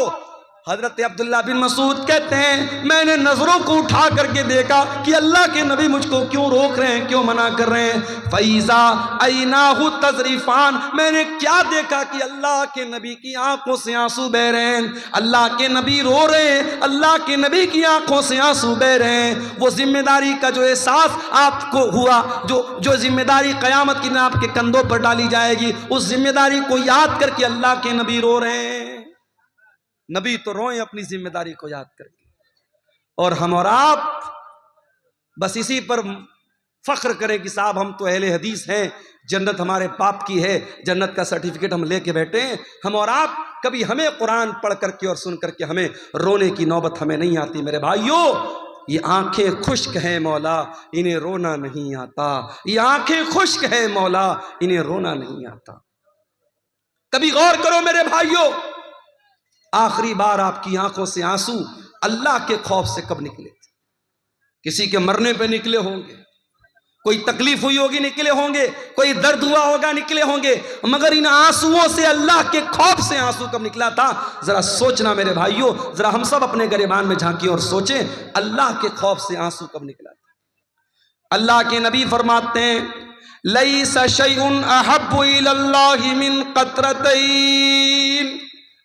हजरत अब्दुल्ला बिन मसूद कहते हैं मैंने नजरों को उठा करके देखा कि अल्लाह के नबी मुझको क्यों रोक रहे हैं, क्यों मना कर रहे हैं। फैजा ऐनाहु तजरीफान, मैंने क्या देखा कि अल्लाह के नबी की आंखों से आंसू बह रहे हैं, अल्लाह के नबी रो रहे हैं, अल्लाह के नबी की आंखों से आंसू बह रहे हैं। वो जिम्मेदारी का जो एहसास आपको हुआ, जो जिम्मेदारी कयामत के दिन आपके कंधों पर डाली जाएगी, उस जिम्मेदारी को याद करके अल्लाह के नबी रो रहे हैं। नबी तो रोए अपनी जिम्मेदारी को याद करके, और हम और आप बस इसी पर फख्र करें कि साहब हम तो अहले हदीस हैं, जन्नत हमारे बाप की है, जन्नत का सर्टिफिकेट हम लेके बैठे हैं। हम और आप कभी हमें कुरान पढ़ करके और सुन करके हमें रोने की नौबत हमें नहीं आती। मेरे भाइयों, ये आंखें खुश्क हैं मौला, इन्हें रोना नहीं आता। ये आंखें खुश्क है मौला, इन्हें रोना नहीं आता। कभी गौर करो मेरे भाइयों, आखिरी बार आपकी आंखों से आंसू अल्लाह के खौफ से कब निकले थे? किसी के मरने पे निकले होंगे, कोई तकलीफ हुई होगी निकले होंगे, कोई दर्द हुआ होगा निकले होंगे, मगर इन आंसुओं से, अल्लाह के खौफ से आंसू कब निकला था? जरा सोचना मेरे भाइयों, जरा हम सब अपने गिरेबान में झांकिए और सोचें, अल्लाह के खौफ से आंसू कब निकला था? अल्लाह के नबी फरमाते हैं, लैसा शैउन अहब्बु इलल्लाहि मिन क़त्रतैन।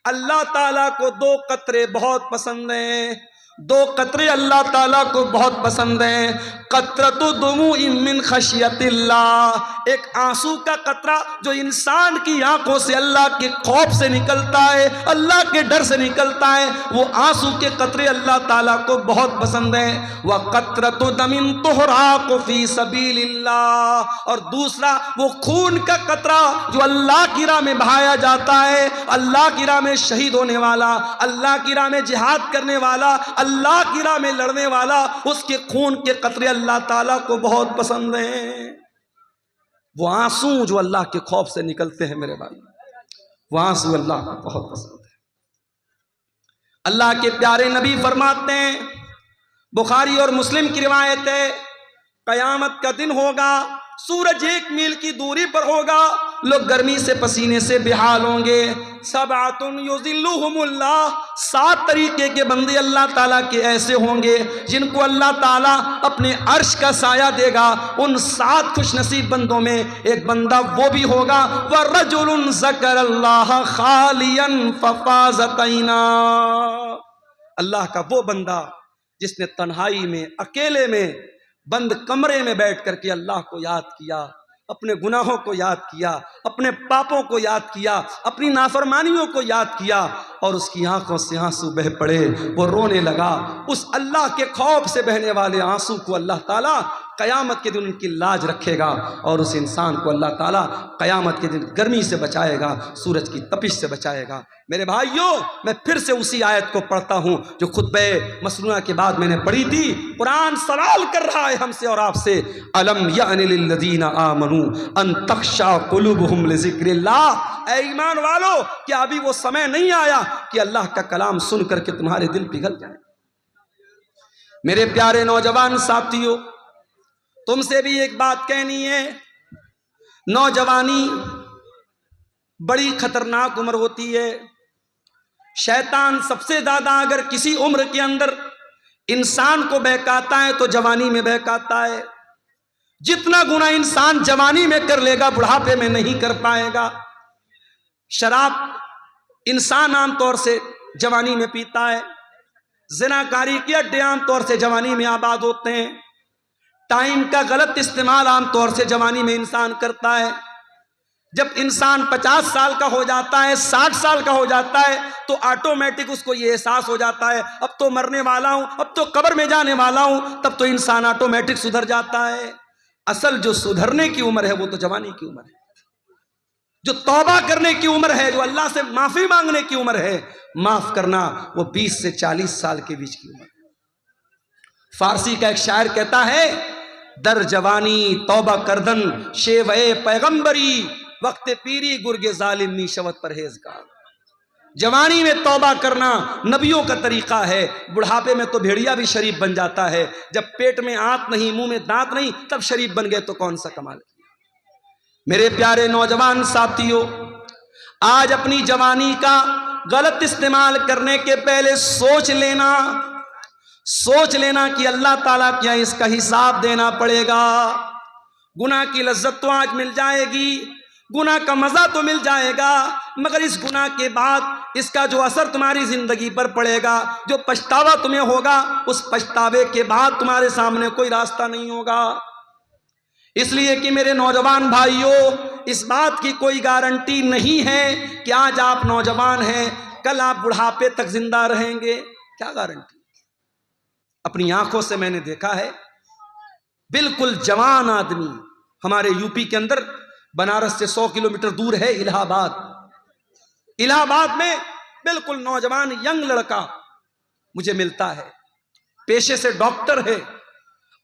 अल्लाह ताला को दो कतरे बहुत पसंद हैं, दो कतरे अल्लाह ताला को बहुत पसंद हैं। कतरतु दुमुइन मिन खशियतिल्लाह, एक आंसू का कतरा जो इंसान की आंखों से अल्लाह के खौफ से निकलता है, अल्लाह के डर से निकलता है, वो आंसू के कतरे अल्लाह ताला को बहुत पसंद हैं। वह कतरतु दमिन तुहराक़ु फी सबीलिल्लाह, और दूसरा वो खून का कतरा जो अल्लाह की राह में बहाया जाता है, अल्लाह की राह में शहीद होने वाला, अल्लाह की राह में जिहाद करने वाला, अल्लाह की राह में लड़ने वाला, उसके खून के कतरे अल्लाह ताला को बहुत पसंद हैं। वो आंसू जो अल्लाह के खौफ से निकलते हैं मेरे भाई, वो आंसू अल्लाह को बहुत पसंद है। अल्लाह के प्यारे नबी फरमाते हैं, बुखारी और मुस्लिम की रिवायत है, कयामत का दिन होगा, सूरज 1 मील की दूरी पर होगा, लोग गर्मी से पसीने से बेहाल होंगे। सबअतुन युज़िल्लुहुमुल्लाह, 7 तरीके के बंदे अल्लाह ताला के ऐसे होंगे जिनको अल्लाह ताला अपने अर्श का साया देगा। उन 7 खुशनसीब बंदों में एक बंदा वो भी होगा, वरजुलुन ज़करल्लाह खालियन फफ़ाज़त ऐना, अल्लाह का वो बंदा जिसने तन्हाई में, अकेले में, बंद कमरे में बैठ करके अल्लाह को याद किया, अपने गुनाहों को याद किया, अपने पापों को याद किया, अपनी नाफरमानियों को याद किया, और उसकी आंखों से आंसू बह पड़े, वो रोने लगा। उस अल्लाह के खौफ से बहने वाले आंसू को अल्लाह ताला कयामत के दिन उनकी लाज रखेगा, और उस इंसान को अल्लाह ताला कयामत के दिन गर्मी से बचाएगा, सूरज की तपिश से बचाएगा। मेरे भाइयों, मैं फिर से उसी आयत को पढ़ता हूं जो खुतबे मसनूआ के बाद मैंने पढ़ी थी। कुरान सवाल कर रहा है हमसे और आपसे, अलम यानि लिल्लज़ीना आमनू अन तख्शा कुलूबुहुम लिज़िक्रिल्लाह, ऐ ईमान वालो, क्या अभी वो समय नहीं आया कि अल्लाह का कलाम सुन करके तुम्हारे दिल पिघल जाए? मेरे प्यारे नौजवान साथियों, तुमसे भी एक बात कहनी है, नौजवानी बड़ी खतरनाक उम्र होती है। शैतान सबसे ज्यादा अगर किसी उम्र के अंदर इंसान को बहकाता है तो जवानी में बहकाता है। जितना गुनाह इंसान जवानी में कर लेगा बुढ़ापे में नहीं कर पाएगा। शराब इंसान आमतौर से जवानी में पीता है, ज़िनाकारी के अड्डे आमतौर से जवानी में आबाद होते हैं, टाइम का गलत इस्तेमाल आमतौर से जवानी में इंसान करता है। जब इंसान 50 साल का हो जाता है, 60 साल का हो जाता है, तो ऑटोमेटिक उसको ये एहसास हो जाता है अब तो मरने वाला हूं, अब तो कब्र में जाने वाला हूं, तब तो इंसान ऑटोमेटिक सुधर जाता है। असल जो सुधरने की उम्र है वो तो जवानी की उम्र है, जो तौबा करने की उम्र है, जो अल्लाह से माफी मांगने की उम्र है, माफ करना, वो 20 से 40 साल के बीच की उम्र है। फारसी का एक शायर कहता है, दर जवानी तौबा करदन शेवे पैगंबरी, वक्त पीरी गुर्गे जालिम शवत परहेजगार। जवानी में तौबा करना नबियों का तरीका है, बुढ़ापे में तो भेड़िया भी शरीफ बन जाता है। जब पेट में आंत नहीं, मुंह में दांत नहीं, तब शरीफ बन गए तो कौन सा कमाल किया। मेरे प्यारे नौजवान साथियों, आज अपनी जवानी का गलत इस्तेमाल करने के पहले सोच लेना कि अल्लाह ताला क्या इसका हिसाब देना पड़ेगा। गुनाह की लज्जत तो आज मिल जाएगी, गुनाह का मजा तो मिल जाएगा, मगर इस गुनाह के बाद इसका जो असर तुम्हारी जिंदगी पर पड़ेगा, जो पछतावा तुम्हें होगा, उस पछतावे के बाद तुम्हारे सामने कोई रास्ता नहीं होगा। इसलिए कि मेरे नौजवान भाइयों, इस बात की कोई गारंटी नहीं है कि आज आप नौजवान हैं, कल आप बुढ़ापे तक जिंदा रहेंगे। क्या गारंटी? अपनी आंखों से मैंने देखा है, बिल्कुल जवान आदमी, हमारे यूपी के अंदर बनारस से 100 किलोमीटर दूर है इलाहाबाद में बिल्कुल नौजवान यंग लड़का मुझे मिलता है, पेशे से डॉक्टर है,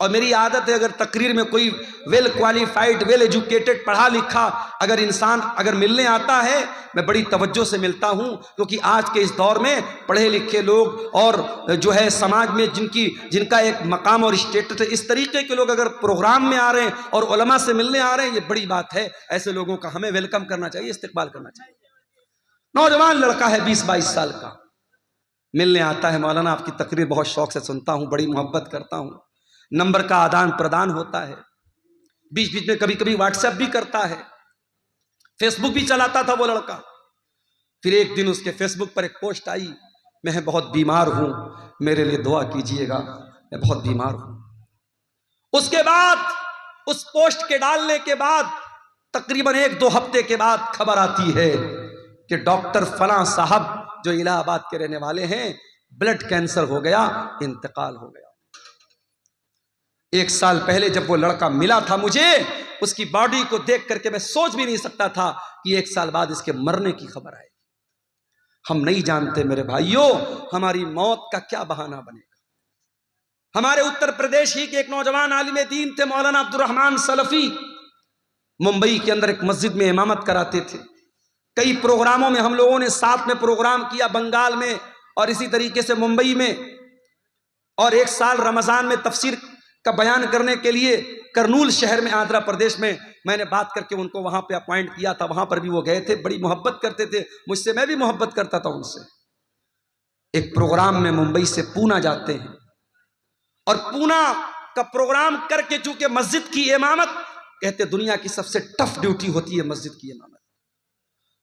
और मेरी आदत है, अगर तकरीर में कोई वेल क्वालिफाइड, वेल एजुकेटेड, पढ़ा लिखा अगर इंसान अगर मिलने आता है, मैं बड़ी तवज्जो से मिलता हूं, क्योंकि आज के इस दौर में पढ़े लिखे लोग और जो है समाज में जिनका एक मकाम और स्टेटस है, इस तरीके के लोग अगर प्रोग्राम में आ रहे हैं और उलमा से मिलने आ रहे हैं, ये बड़ी बात है। ऐसे लोगों का हमें वेलकम करना चाहिए, इस्तकबाल करना चाहिए। नौजवान लड़का है 20-22 साल का, मिलने आता है, मौलाना आपकी तकरीर बहुत शौक से सुनता हूं, बड़ी मोहब्बत करता हूं। नंबर का आदान प्रदान होता है, बीच बीच में कभी कभी व्हाट्सएप भी करता है, फेसबुक भी चलाता था वो लड़का। फिर एक दिन उसके फेसबुक पर एक पोस्ट आई, मैं बहुत बीमार हूं, मेरे लिए दुआ कीजिएगा, मैं बहुत बीमार हूं। उसके बाद उस पोस्ट के डालने के बाद तकरीबन 1-2 हफ्ते के बाद खबर आती है कि डॉक्टर फलां साहब जो इलाहाबाद के रहने वाले हैं, ब्लड कैंसर हो गया, इंतकाल हो गया। 1 साल पहले जब वो लड़का मिला था मुझे, उसकी बॉडी को देख करके मैं सोच भी नहीं सकता था कि 1 साल बाद इसके मरने की खबर आएगी। हम नहीं जानते मेरे भाइयों, हमारी मौत का क्या बहाना बनेगा। हमारे उत्तर प्रदेश ही के एक नौजवान आलिम दीन थे, मौलाना अब्दुर्रहमान सलफी, मुंबई के अंदर एक मस्जिद में इमामत कराते थे। कई प्रोग्रामों में हम लोगों ने साथ में प्रोग्राम किया, बंगाल में और इसी तरीके से मुंबई में। और 1 साल रमजान में तफसीर का बयान करने के लिए करनूल शहर में, आंध्र प्रदेश में, मैंने बात करके उनको वहां पे अपॉइंट किया था। वहां पर भी वो गए थे, बड़ी मोहब्बत करते थे मुझसे, मैं भी मोहब्बत करता था उनसे। एक प्रोग्राम में मुंबई से पूना जाते हैं और पूना का प्रोग्राम करके चूंकि मस्जिद की इमामत, कहते दुनिया की सबसे टफ ड्यूटी होती है मस्जिद की इमामत।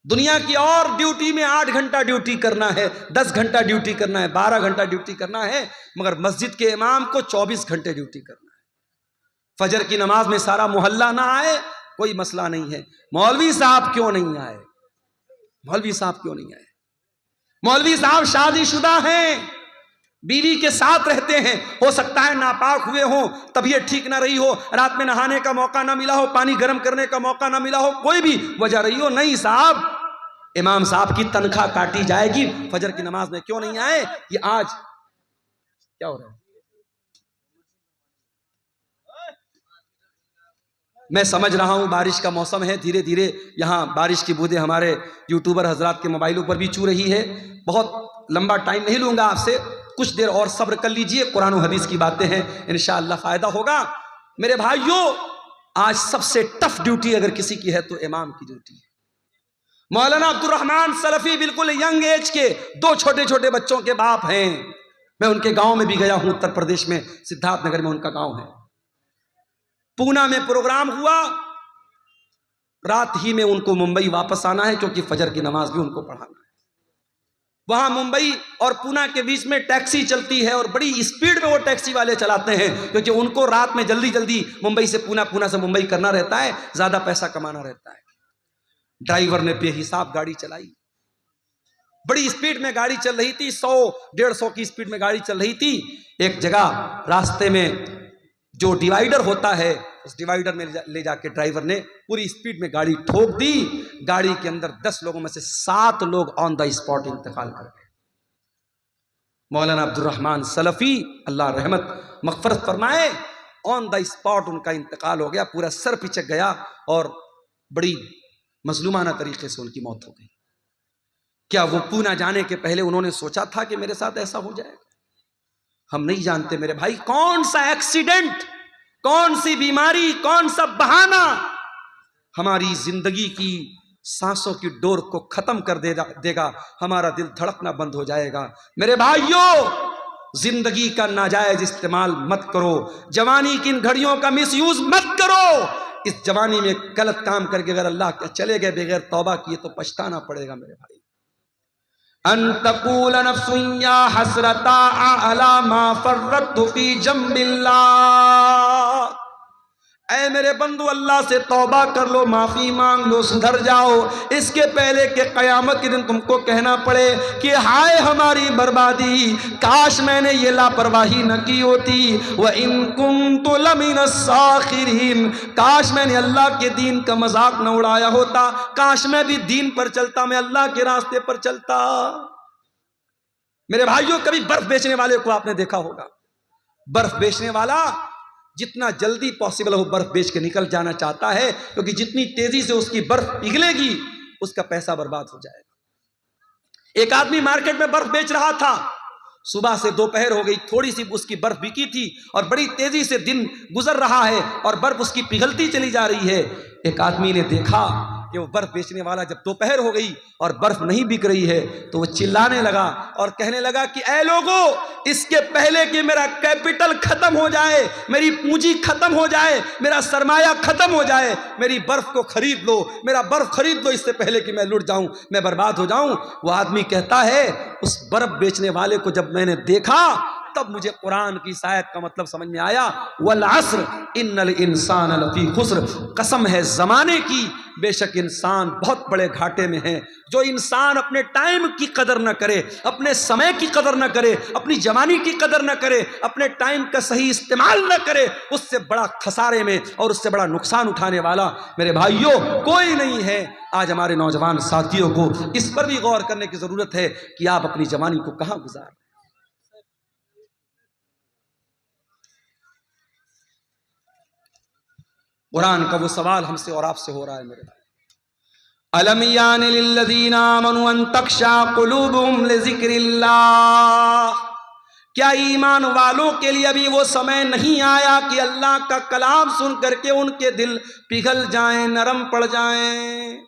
दुनिया की और ड्यूटी में 8 घंटा ड्यूटी करना है, 10 घंटा ड्यूटी करना है, 12 घंटा ड्यूटी करना है, मगर मस्जिद के इमाम को 24 घंटे ड्यूटी करना है। फजर की नमाज में सारा मोहल्ला ना आए, कोई मसला नहीं है, मौलवी साहब क्यों नहीं आए, मौलवी साहब क्यों नहीं आए। मौलवी साहब शादीशुदा हैं, बीवी के साथ रहते हैं, हो सकता है नापाक हुए हो, तबीयत ठीक ना रही हो, रात में नहाने का मौका ना मिला हो, पानी गर्म करने का मौका ना मिला हो, कोई भी वजह रही हो, नहीं साहब, इमाम साहब की तनख्वाह काटी जाएगी, फजर की नमाज में क्यों नहीं आए। ये आज क्या हो रहा है, मैं समझ रहा हूं बारिश का मौसम है, धीरे धीरे यहां बारिश की बूंदें हमारे यूट्यूबर हजरात के मोबाइलों पर भी छू रही है। बहुत लंबा टाइम नहीं लूंगा आपसे, कुछ देर और सब्र कर लीजिए, कुरान और हदीस की बातें हैं, इंशाअल्लाह फायदा होगा। मेरे भाइयों, आज सबसे टफ ड्यूटी अगर किसी की है तो इमाम की ड्यूटी है। मौलाना अब्दुर्रहमान सलफी बिल्कुल यंग एज के 2 छोटे छोटे बच्चों के बाप हैं। मैं उनके गांव में भी गया हूं, उत्तर प्रदेश में सिद्धार्थनगर में उनका गांव है। पूना में प्रोग्राम हुआ, रात ही में उनको मुंबई वापस आना है, क्योंकि फजर की नमाज भी उनको पढ़ाना है। वहां मुंबई और पूना के बीच में टैक्सी चलती है और बड़ी स्पीड में वो टैक्सी वाले चलाते हैं, क्योंकि उनको रात में जल्दी जल्दी मुंबई से पूना, पूना से मुंबई करना रहता है, ज्यादा पैसा कमाना रहता है। ड्राइवर ने बेहिसाब गाड़ी चलाई, बड़ी स्पीड में गाड़ी चल रही थी, 100-150 की स्पीड में गाड़ी चल रही थी। एक जगह रास्ते में जो डिवाइडर होता है, उस डिवाइडर में ले जाके ड्राइवर ने पूरी स्पीड में गाड़ी ठोक दी। गाड़ी के अंदर 10 लोगों में से 7 लोग ऑन द स्पॉट इंतकाल कर गए। मौलाना अब्दुर्रहमान सलफी, अल्लाह रहमत मगफरत फरमाए, ऑन द स्पॉट उनका इंतकाल हो गया, पूरा सर पिचक गया और बड़ी मजलूमाना तरीके से उनकी मौत हो गई। क्या वो पूना जाने के पहले उन्होंने सोचा था कि मेरे साथ ऐसा हो जाएगा? हम नहीं जानते मेरे भाई, कौन सा एक्सीडेंट, कौन सी बीमारी, कौन सा बहाना हमारी जिंदगी की सांसों की डोर को खत्म कर देगा, हमारा दिल धड़कना बंद हो जाएगा। मेरे भाइयों, जिंदगी का नाजायज इस्तेमाल मत करो, जवानी की इन घड़ियों का मिसयूज मत करो। इस जवानी में गलत काम करके अगर अल्लाह के चले गए बगैर तौबा किए तो पछताना पड़ेगा मेरे भाई। अन्तकूल नफ्सुन या हसरता अला मा फर्रतु फी जम्बिल्लाह। ऐ मेरे बंधु, अल्लाह से तौबा कर लो, माफी मांग लो, सुधर जाओ, इसके पहले कि कयामत के दिन तुमको कहना पड़े कि हाय हमारी बर्बादी, काश मैंने ये लापरवाही न की होती। व इन कुन्तु लमिन साखिरीन, काश मैंने अल्लाह के दीन का मजाक न उड़ाया होता, काश मैं भी दीन पर चलता, मैं अल्लाह के रास्ते पर चलता। मेरे भाइयों, कभी बर्फ बेचने वाले को आपने देखा होगा, बर्फ बेचने वाला जितना जल्दी पॉसिबल हो बर्फ बेच के निकल जाना चाहता है, क्योंकि जितनी तेजी से उसकी बर्फ पिघलेगी उसका पैसा बर्बाद हो जाएगा। एक आदमी मार्केट में बर्फ बेच रहा था, सुबह से दोपहर हो गई, थोड़ी सी उसकी बर्फ बिकी थी और बड़ी तेजी से दिन गुजर रहा है और बर्फ उसकी पिघलती चली जा रही है। एक आदमी ने देखा कि वो बर्फ बेचने वाला जब दोपहर हो गई और बर्फ नहीं बिक रही है तो वो चिल्लाने लगा और कहने लगा कि ऐ लोगों, इसके पहले कि मेरा कैपिटल खत्म हो जाए, मेरी पूंजी खत्म हो जाए, मेरा सरमाया खत्म हो जाए, मेरी बर्फ को खरीद लो, मेरा बर्फ खरीद लो, इससे पहले कि मैं लुट जाऊं, मैं बर्बाद हो जाऊं। वो आदमी कहता है उस बर्फ बेचने वाले को जब मैंने देखा तब मुझे कुरान की इस आयत का मतलब समझ में आया, वल अस्र इन्नल इंसान लफी खुस्र, कसम है जमाने की, बेशक इंसान बहुत बड़े घाटे में है। जो इंसान अपने टाइम की कदर न करे, अपने समय की कदर न करे, अपनी जवानी की कदर न करे, अपने टाइम का सही इस्तेमाल न करे, उससे बड़ा खसारे में और उससे बड़ा नुकसान उठाने वाला मेरे भाइयों कोई नहीं है। आज हमारे नौजवान साथियों को इस पर भी गौर करने की जरूरत है कि आप अपनी जवानी को कहां गुजार। कुरान का वो सवाल हमसे और आपसे हो रहा है मेरे भाई, अलम यानि लिल्लज़ीना आमनू अन तख्शा कुलूबुहुम लिज़िक्रिल्लाह, क्या ईमान वालों के लिए अभी वो समय नहीं आया कि अल्लाह का कलाम सुन करके उनके दिल पिघल जाएं, नरम पड़ जाएं।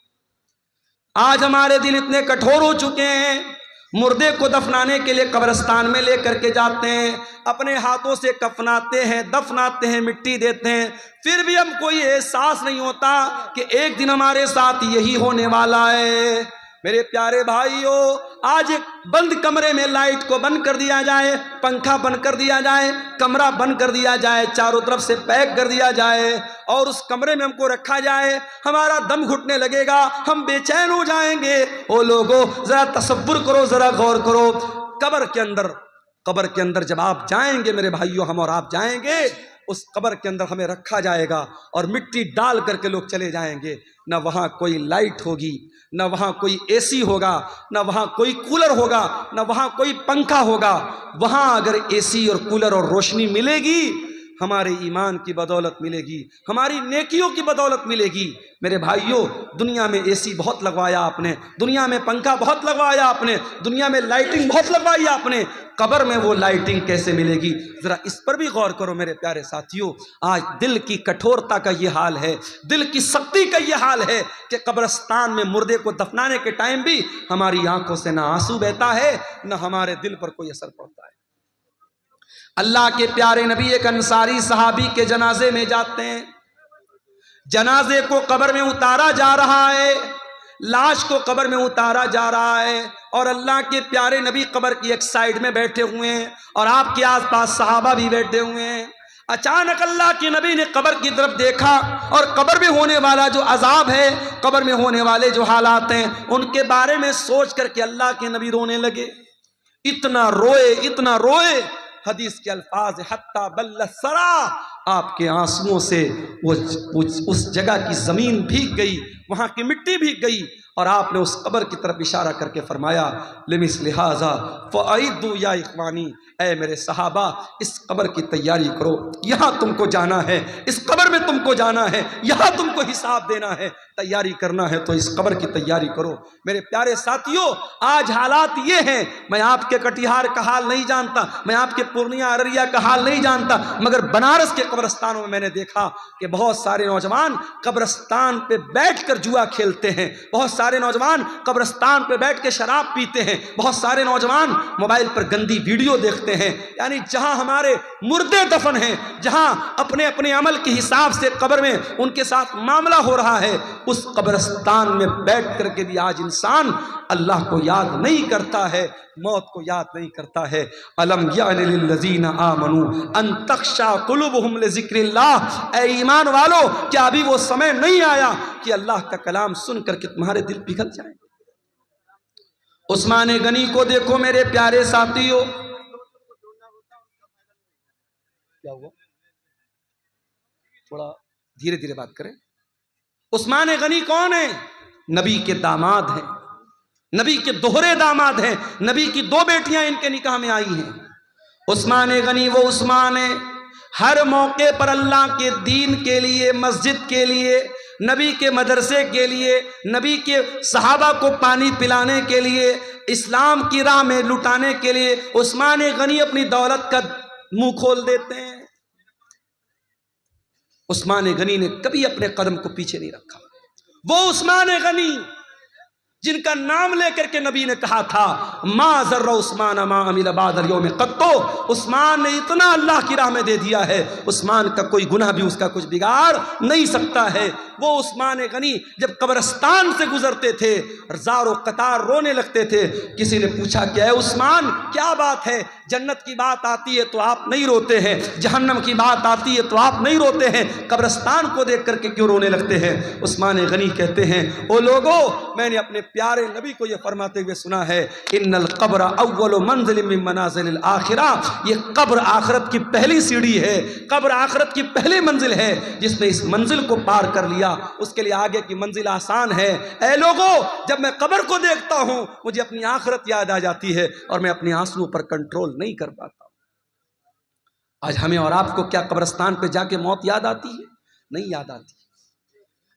आज हमारे दिल इतने कठोर हो चुके हैं, मुर्दे को दफनाने के लिए कब्रिस्तान में लेकर के जाते हैं, अपने हाथों से कफनाते हैं, दफनाते हैं, मिट्टी देते हैं, फिर भी हम कोई एहसास नहीं होता कि एक दिन हमारे साथ यही होने वाला है। मेरे प्यारे भाइयों, आज एक बंद कमरे में लाइट को बंद कर दिया जाए, पंखा बंद कर दिया जाए, कमरा बंद कर दिया जाए, चारों तरफ से पैक कर दिया जाए और उस कमरे में हमको रखा जाए, हमारा दम घुटने लगेगा, हम बेचैन हो जाएंगे। ओ लोगों, जरा तसव्वुर करो, जरा गौर करो, कब्र के अंदर जब आप जाएंगे मेरे भाइयों, हम और आप जाएंगे, उस कब्र के अंदर हमें रखा जाएगा और मिट्टी डाल करके लोग चले जाएंगे। न वहाँ कोई लाइट होगी, न वहाँ कोई एसी होगा, न वहाँ कोई कूलर होगा, न वहाँ कोई पंखा होगा। वहाँ अगर एसी और कूलर और रोशनी मिलेगी, हमारे ईमान की बदौलत मिलेगी, हमारी नेकियों की बदौलत मिलेगी। मेरे भाइयों, दुनिया में एसी बहुत लगवाया आपने, दुनिया में पंखा बहुत लगवाया आपने, दुनिया में लाइटिंग बहुत लगवाई आपने, कब्र में वो लाइटिंग कैसे मिलेगी? जरा इस पर भी गौर करो मेरे प्यारे साथियों। आज दिल की कठोरता का ये हाल है, दिल की सख्ती का ये हाल है कि कब्रिस्तान में मुर्दे को दफनाने के टाइम भी हमारी आंखों से ना आंसू बहता है, न हमारे दिल पर कोई असर पड़ता है। अल्लाह के प्यारे नबी एक अंसारी सहाबी के जनाजे में जाते हैं, जनाजे को कब्र में उतारा जा रहा है, लाश को कब्र में उतारा जा रहा है और अल्लाह के प्यारे नबी कब्र की एक साइड में बैठे हुए हैं और आपके आसपास सहाबा भी बैठे हुए हैं। अचानक अल्लाह के नबी ने कब्र की तरफ देखा और कब्र में होने वाला जो अजाब है, कब्र में होने वाले जो हालात हैं, उनके बारे में सोच करके अल्लाह के नबी रोने लगे। इतना रोए, हदीस के अल्फाज हत्ता बल्ल सरा, आपके आंसुओं से वो उस जगह की जमीन भीग गई, वहां की मिट्टी भीग गई और आपने उस कब्र की तरफ इशारा करके फरमाया, लिमिस लिहाजा फ़अइदू या इख्वानी, ऐ मेरे सहाबा, इस कब्र की तैयारी करो, यहाँ तुमको जाना है, इस कब्र में तुमको जाना है, यहाँ तुमको हिसाब देना है, तैयारी करना है तो इस कब्र की तैयारी करो। मेरे प्यारे साथियों, आज हालात ये हैं, मैं आपके कटिहार का हाल नहीं जानता, मैं आपके पूर्णिया अररिया का हाल नहीं जानता, मगर बनारस के कब्रिस्तानों में मैंने देखा कि बहुत सारे नौजवान कब्रिस्तान पे बैठकर जुआ खेलते हैं, बहुत सारे नौजवान कब्रिस्तान पे बैठ के शराब पीते हैं, बहुत सारे नौजवान मोबाइल पर गंदी वीडियो देखते हैं। यानी जहां हमारे मुर्दे दफन हैं, जहां अपने अपने अमल के हिसाब से कब्र में उनके साथ मामला हो रहा है, उस कब्रिस्तान में बैठ करके भी आज इंसान अल्लाह को याद नहीं करता है, मौत को याद नहीं करता है। अलम यानि लिल्लज़ीना आमनू अन तख्शा कुलूबुहुम लिज़िक्रिल्लाह, ऐ ईमान वालों, क्या अभी वो समय नहीं आया कि अल्लाह का कलाम सुन करके तुम्हारे दिल पिघल जाए? उस्मान गनी को देखो मेरे प्यारे साथियों, क्या हुआ, थोड़ा धीरे धीरे बात करें। उस्मान गनी कौन है? नबी के दामाद हैं, नबी के दोहरे दामाद हैं, नबी की 2 बेटियां इनके निकाह में आई हैं। उस्मान गनी वो उस्मान है, हर मौके पर अल्लाह के दीन के लिए, मस्जिद के लिए, नबी के मदरसे के लिए, नबी के सहाबा को पानी पिलाने के लिए, इस्लाम की राह में लुटाने के लिए उस्मान गनी अपनी दौलत का मुंह खोल देते हैं। उस्मान गनी ने कभी अपने कदम को पीछे नहीं रखा। वो उस्मान गनी जिनका नाम लेकर के नबी ने कहा था मा ज़र्रा उस्मान मा अमिल बादल यौम क़त्तो, उस्मान ने इतना अल्लाह की राह में दे दिया है, उस्मान का कोई गुनाह भी उसका कुछ बिगाड़ नहीं सकता है। वो उस्मान गनी जब कब्रिस्तान से गुजरते थे ज़ारो कतार रोने लगते थे। किसी ने पूछा क्या है उस्मान, क्या बात है, जन्नत की बात आती है तो आप नहीं रोते हैं, जहन्नम की बात आती है तो आप नहीं रोते हैं, कब्रिस्तान को देख करके क्यों रोने लगते हैं? उस्मान गनी कहते हैं ओ लोगों, मैंने अपने प्यारे नबी को यह फरमाते हुए सुना है इन्नल कब्र अव्वलु मंजिल मिन मनाजिल आखिरा, ये कब्र आखिरत की पहली सीढ़ी है, कब्र आखिरत की पहली मंजिल है। जिसने इस मंजिल को पार कर लिया उसके लिए आगे की मंजिल आसान है। ऐ लोगों, जब मैं कब्र को देखता हूं मुझे अपनी आखिरत याद आ जाती है और मैं अपने आंसुओं पर कंट्रोल नहीं कर पाता। आज हमें और आपको क्या कब्रिस्तान पे जाके मौत याद आती है? नहीं याद आती।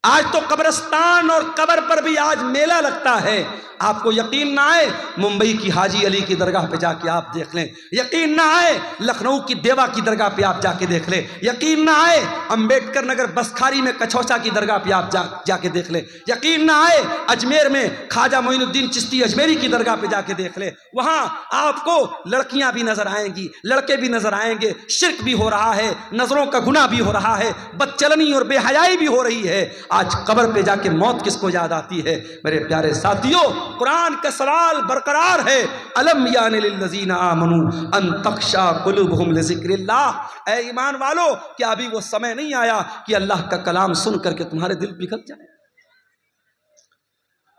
आज तो कब्रिस्तान और कब्र पर भी आज मेला लगता है। आपको यकीन ना आए, मुंबई की हाजी अली की दरगाह पे जाके आप देख लें। यकीन ना आए, लखनऊ की देवा की दरगाह पे आप जाके देख लें। यकीन ना आए, अंबेडकर नगर बसखारी में कछौचा की दरगाह पे आप जाके देख लें। यकीन ना आए, अजमेर में ख्वाजा मोइनुद्दीन चिश्ती अजमेरी की दरगाह पे जाके देख लें। वहां आपको लड़कियां भी नजर आएंगी, लड़के भी नजर आएंगे, शिर्क भी हो रहा है, नजरों का गुनाह भी हो रहा है, बदचलनी और बेहयाई भी हो रही है। आज कब्र पे जाके मौत किसको याद आती है? मेरे प्यारे साथियों, कुरान का सवाल बरकरार है, अलम यानि लिल्लज़ीना आमनू अन तख्शा कुलूबुहुम लिज़िक्रिल्लाह। ऐ ईमान वालो, क्या अभी वो समय नहीं आया कि अल्लाह का कलाम सुन करके तुम्हारे दिल पिघल जाए?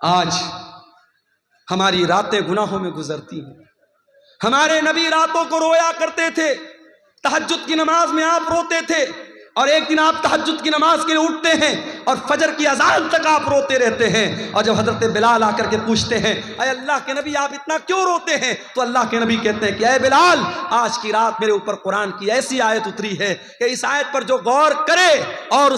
आज हमारी रातें गुनाहों में गुजरती हैं। हमारे नबी रातों को रोया करते थे, तहज्जुद की नमाज में आप रोते थे, और एक दिन आप तहज्जुद की नमाज के लिए उठते हैं और फजर की अजान तक आप रोते रहते हैं। और जब हजरत बिलाल आकर के पूछते हैं अय अल्लाह के नबी आप इतना क्यों रोते हैं, तो अल्लाह के नबी कहते हैं कि अय बिलाल, आज की रात मेरे ऊपर कुरान की ऐसी आयत उतरी है कि इस आयत पर जो गौर करे और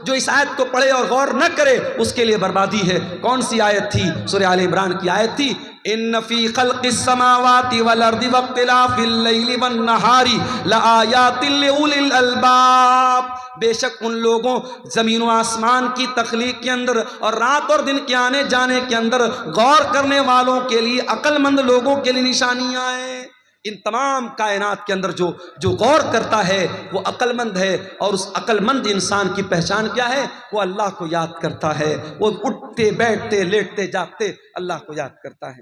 जो इस आयत को पढ़े और गौर न करे उसके लिए बर्बादी है। कौन सी आयत थी? सूरह आल इमरान की आयत थी, इन्न फी खल्क़िस समावाति वल अर्दि वख्तिलाफिल लैलि वन नहारी लआयातिल लिउलिल अलबाब। बेशक उन लोगों, जमीन व आसमान की तख्लीक के अंदर और रात और दिन के आने जाने के अंदर गौर करने वालों के लिए, अक्लमंद लोगों के लिए निशानियां हैं। इन तमाम कायनात के अंदर जो गौर करता है वो अक्लमंद है, और उस अक्लमंद इंसान की पहचान क्या है? वो अल्लाह को याद करता है। वो उठते बैठते लेटते जागते अल्लाह को याद करता है।